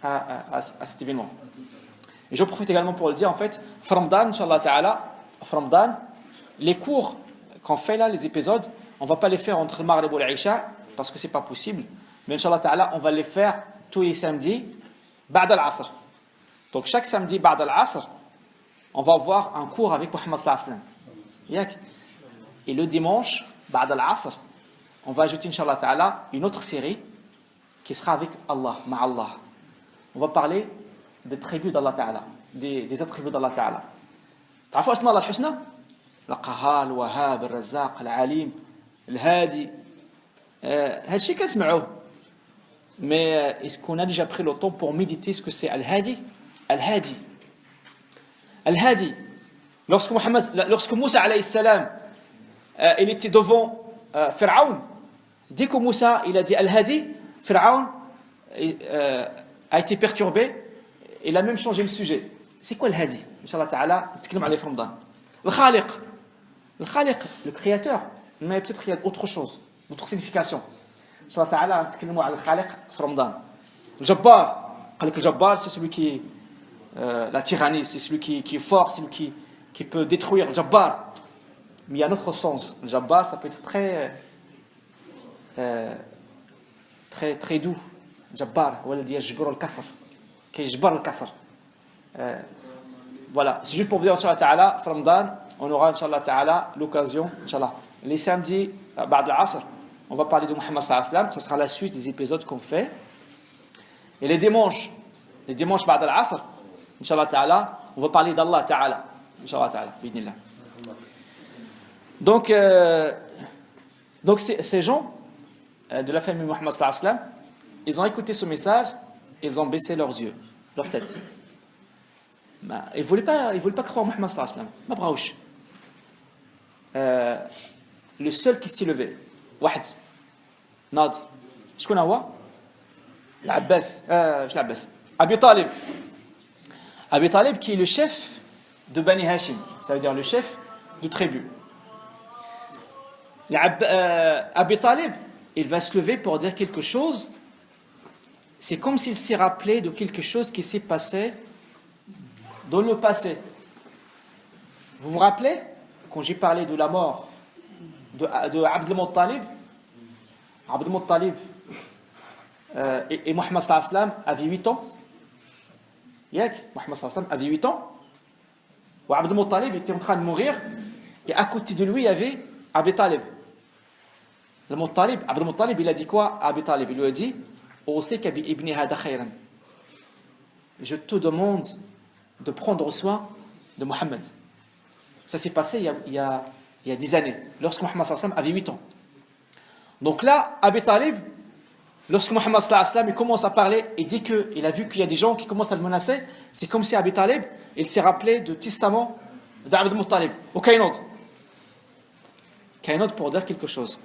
à cet événement. Et je profite également pour le dire, en fait, Ramadan, Inch'Allah Ta'ala, Ramadan, les cours qu'on fait là, les épisodes, on ne va pas les faire entre le Maghrib et l'Isha, parce que ce n'est pas possible. Mais Inch'Allah Ta'ala, on va les faire tous les samedis, Ba'd al-Asr. Donc chaque samedi, Ba'd al-Asr, on va avoir un cours avec Muhammad sallallahu alayhi wa sallam. Et le dimanche, Ba'd al-Asr, on va ajouter, Inch'Allah Ta'ala, une autre série qui sera avec Allah, Ma'Allah. On va parler des tribus d'Allah Ta'ala, des attributs d'Allah Ta'ala. تعرفوا اسماء الله الحسنى؟ القهار، الوهاب، الرزاق، العليم، الهادي. هذا الشيء كنسمعوه. Mais est-ce qu'on a déjà pris le temps pour méditer ce que c'est Al-Hadi? Al-Hadi. Al-Hadi. Lorsque Moussa alayhi salam, il était devant Pharaon, dès que Moussa il a dit Al-Hadi, Pharaon a été perturbé, il a même changé le sujet. C'est quoi Al-Hadi? Inch'Allah Ta'ala, نتكلم عليه في رمضان. الخالق, le créateur, mais peut-être qu'il y a autre chose, d'autres significations. Inch'Allah Ta'ala, نتكلم على الخالق في رمضان. الجبار, قال لك الجبار, c'est celui qui la tyrannie, c'est celui qui est fort, c'est celui qui peut détruire. Le Jabbar. Mais il y a un autre sens. Le Jabbar, ça peut être très doux. Jabbar, voilà, c'est juste pour vous dire, Inch'Allah Ta'ala, Ramadan, on aura, Inch'Allah Ta'ala, l'occasion, Inch'Allah. Les samedis, Ba'd al-Asr, on va parler de Muhammad sallallahu alayhi wa sallam, ça sera la suite des épisodes qu'on fait. Et les dimanches, Ba'd al-Asr, Inch'Allah Ta'ala, on va parler d'Allah Ta'ala. Inch'Allah Ta'ala, bidnillah. Donc ces gens de la famille Muhammad sallallahu alayhi wa sallam, ils ont écouté ce message, ils ont baissé leurs yeux, leur tête. Ils ne voulaient pas croire en Muhammad sallallahu alayhi wa sallam. Le seul qui s'est levé, واحد ناض شكون هو؟ العباس مش العباس أبي طالب. Abi Talib qui est le chef de Bani Hashim, ça veut dire le chef de tribu. Abi Talib, il va se lever pour dire quelque chose. C'est comme s'il s'est rappelé de quelque chose qui s'est passé dans le passé. Vous vous rappelez quand j'ai parlé de la mort de Abd al-Muttalib? Abd al-Muttalib et Muhammad sallallahu alayhi wa sallam avaient 8 ans. Muhammad sallallahu alayhi wa sallam avait 8 ans. Et Abd al-Muttalib était en train de mourir. Et à côté de lui, il y avait Abi Talib. Abd al-Muttalib, il a dit quoi à Abi Talib? Il lui a dit Awsika bi ibni hada khayran. Je te demande de prendre soin de Muhammad. Ça s'est passé il y a des années, lorsque Muhammad sallallahu alayhi wa sallam avait 8 ans. Donc là, Abi Talib, lorsque Muhammad sallallahu alayhi wa sallam il commence à parler et dit qu'il a vu qu'il y a des gens qui commencent à le menacer, c'est comme si Abi Talib, il s'est rappelé du testament d'Abd al-Muttalib. Ou Kainod pour dire quelque chose.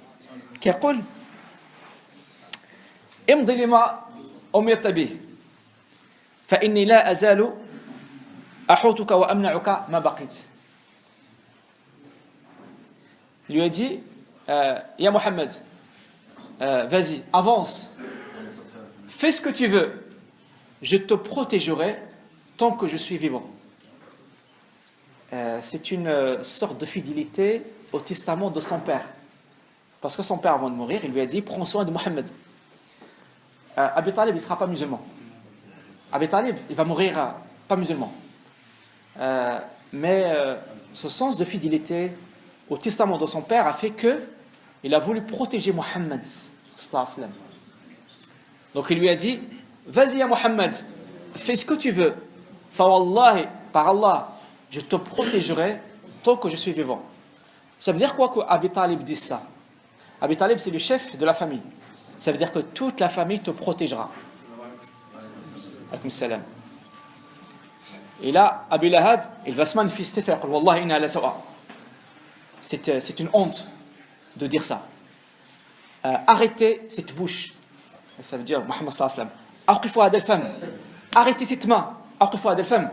كيقول امضي لما أمرت به فإني لا أزال أحوطك وأمنعك ما بقيت. Il lui a dit Ya Muhammad, vas-y, avance, fais ce que tu veux, je te protégerai tant que je suis vivant. C'est une sorte de fidélité au testament de son père. Parce que son père, avant de mourir, il lui a dit prends soin de Muhammad. Abi Talib, il ne sera pas musulman. Abi Talib, il va mourir pas musulman. Mais ce sens de fidélité au testament de son père a fait qu'il a voulu protéger Muhammad. Donc il lui a dit vas-y ya Muhammad, fais ce que tu veux. Fawallahi, par Allah, je te protégerai tant que je suis vivant. Ça veut dire quoi que Abi Talib dise ça? Abi Talib, c'est le chef de la famille. Ça veut dire que toute la famille te protégera. Alaykoum salam. Et là, Abi Lahab, il va se manifester, faire Wallahi inna la sawa. c'est une honte de dire ça. Arrêtez cette bouche. Ça veut dire Mohammed sallallahu alayhi wa sallam. أوقفوا هذا الفم. Arrêtez cette main. أوقفوا هذا الفم.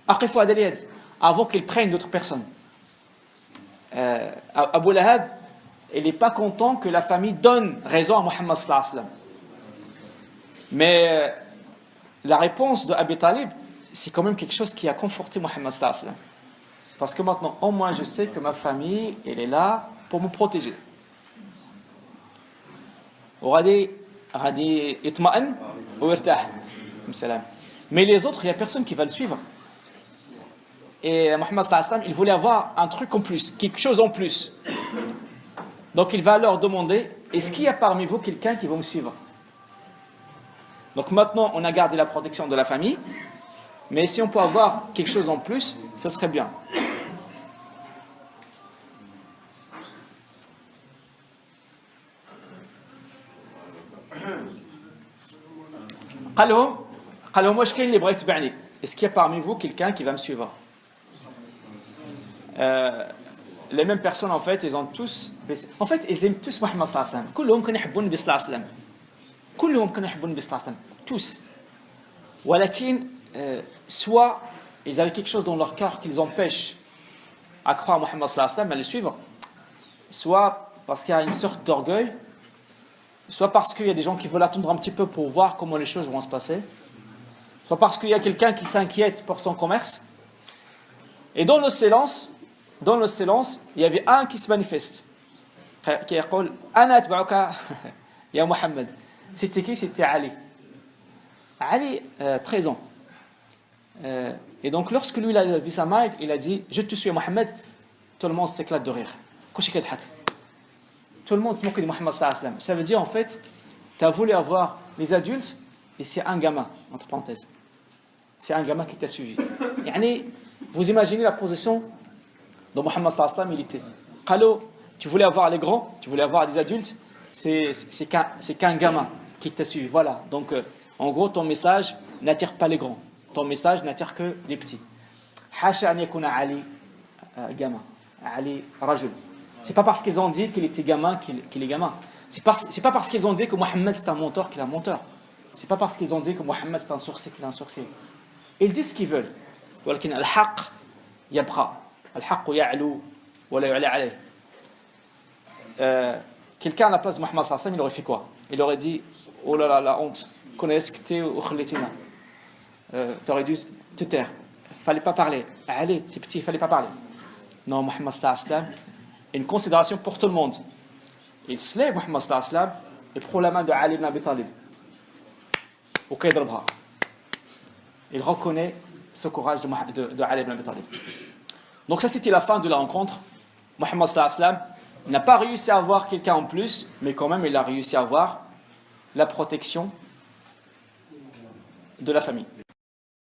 أوقفوا هذا اليد. Avant qu'il prenne d'autres personnes. Abu Lahab, il n'est pas content que la famille donne raison à Mohammed sallallahu alayhi wa sallam. Mais la réponse de Abi Talib, c'est quand même quelque chose qui a conforté Mohammed sallallahu alayhi wa sallam. Parce que maintenant, au moins, je sais que ma famille, elle est là pour me protéger. Mais les autres, il n'y a personne qui va le suivre. Et Mohammed sallallahu alayhi wa sallam, il voulait avoir un truc en plus, quelque chose en plus. Donc il va leur demander, est-ce qu'il y a parmi vous quelqu'un qui va me suivre? Donc maintenant, on a gardé la protection de la famille, mais si on peut avoir quelque chose en plus, ça serait bien. Est-ce qu'il y a parmi vous quelqu'un qui va me suivre? Les mêmes personnes, en fait, ils ont tous... En fait, ils aiment tous Mohammed sallallahu alayhi wa sallam. كلهم كانوا يحبون النبي صلى الله عليه وسلم. كلهم كانوا يحبون النبي صلى الله عليه وسلم. Tous. ولكن soit ils avaient quelque chose dans leur cœur qui les empêche à croire à Mohammed sallallahu alayhi wa sallam, à le suivre, soit parce qu'il y a une sorte d'orgueil, soit parce qu'il y a des gens qui veulent attendre un petit peu pour voir comment les choses vont se passer, soit parce qu'il y a quelqu'un qui s'inquiète pour son commerce. Et dans le silence, il y avait un qui se manifeste, qui dit Ana atba'uka ya Muhammad. C'était qui? C'était Ali. Ali, 13 ans. Et donc, lorsque lui il a vu sa main, il a dit je te suis, Mohammed. Tout le monde s'éclate de rire. Tout le monde se moque de Mohammed sallallahu alayhi wa sallam. Ça veut dire en fait, tu as voulu avoir les adultes et c'est un gamin, entre parenthèses. C'est un gamin qui t'a suivi. Yani, vous imaginez la position dont Mohammed sallallahu alayhi wa sallam il était. Qalo, tu voulais avoir les grands, tu voulais avoir des adultes, c'est qu'un gamin qui t'a suivi. Voilà. Donc, en gros, ton message n'attire pas les grands. Ton message n'attire que les petits. Hasha an yakuna Ali gamin. Ali rajul. C'est pas parce qu'ils ont dit qu'il était gamin qu'il est gamin. C'est pas parce qu'ils ont dit que Mohammed c'est un menteur qu'il est un menteur. C'est pas parce qu'ils ont dit que Mohammed c'est un sorcier qu'il est un sorcier. Ils disent ce qu'ils veulent. ولكن الحق يبقى. الحق يعلو ولا يعلى عليه. Quelqu'un à la place de Mohammed sallallahu alayhi wa sallam, il aurait fait quoi? Il aurait dit oh là là, la honte. Connais-tu ou khalitina? T'aurais dû te taire. Fallait pas parler. Allez, t'es petit, fallait pas parler. Non, Mohammed sallallahu alayhi wa sallam, une considération pour tout le monde. Il se lève, Mohammed sallallahu alayhi wa sallam, et prend la main de Ali ibn Abi Talib. Il reconnaît ce courage de Ali ibn Abi Talib. Donc ça, c'était la fin de la rencontre. Mohammed sallallahu alayhi wa sallam n'a pas réussi à avoir quelqu'un en plus, mais quand même, il a réussi à avoir la protection de la famille.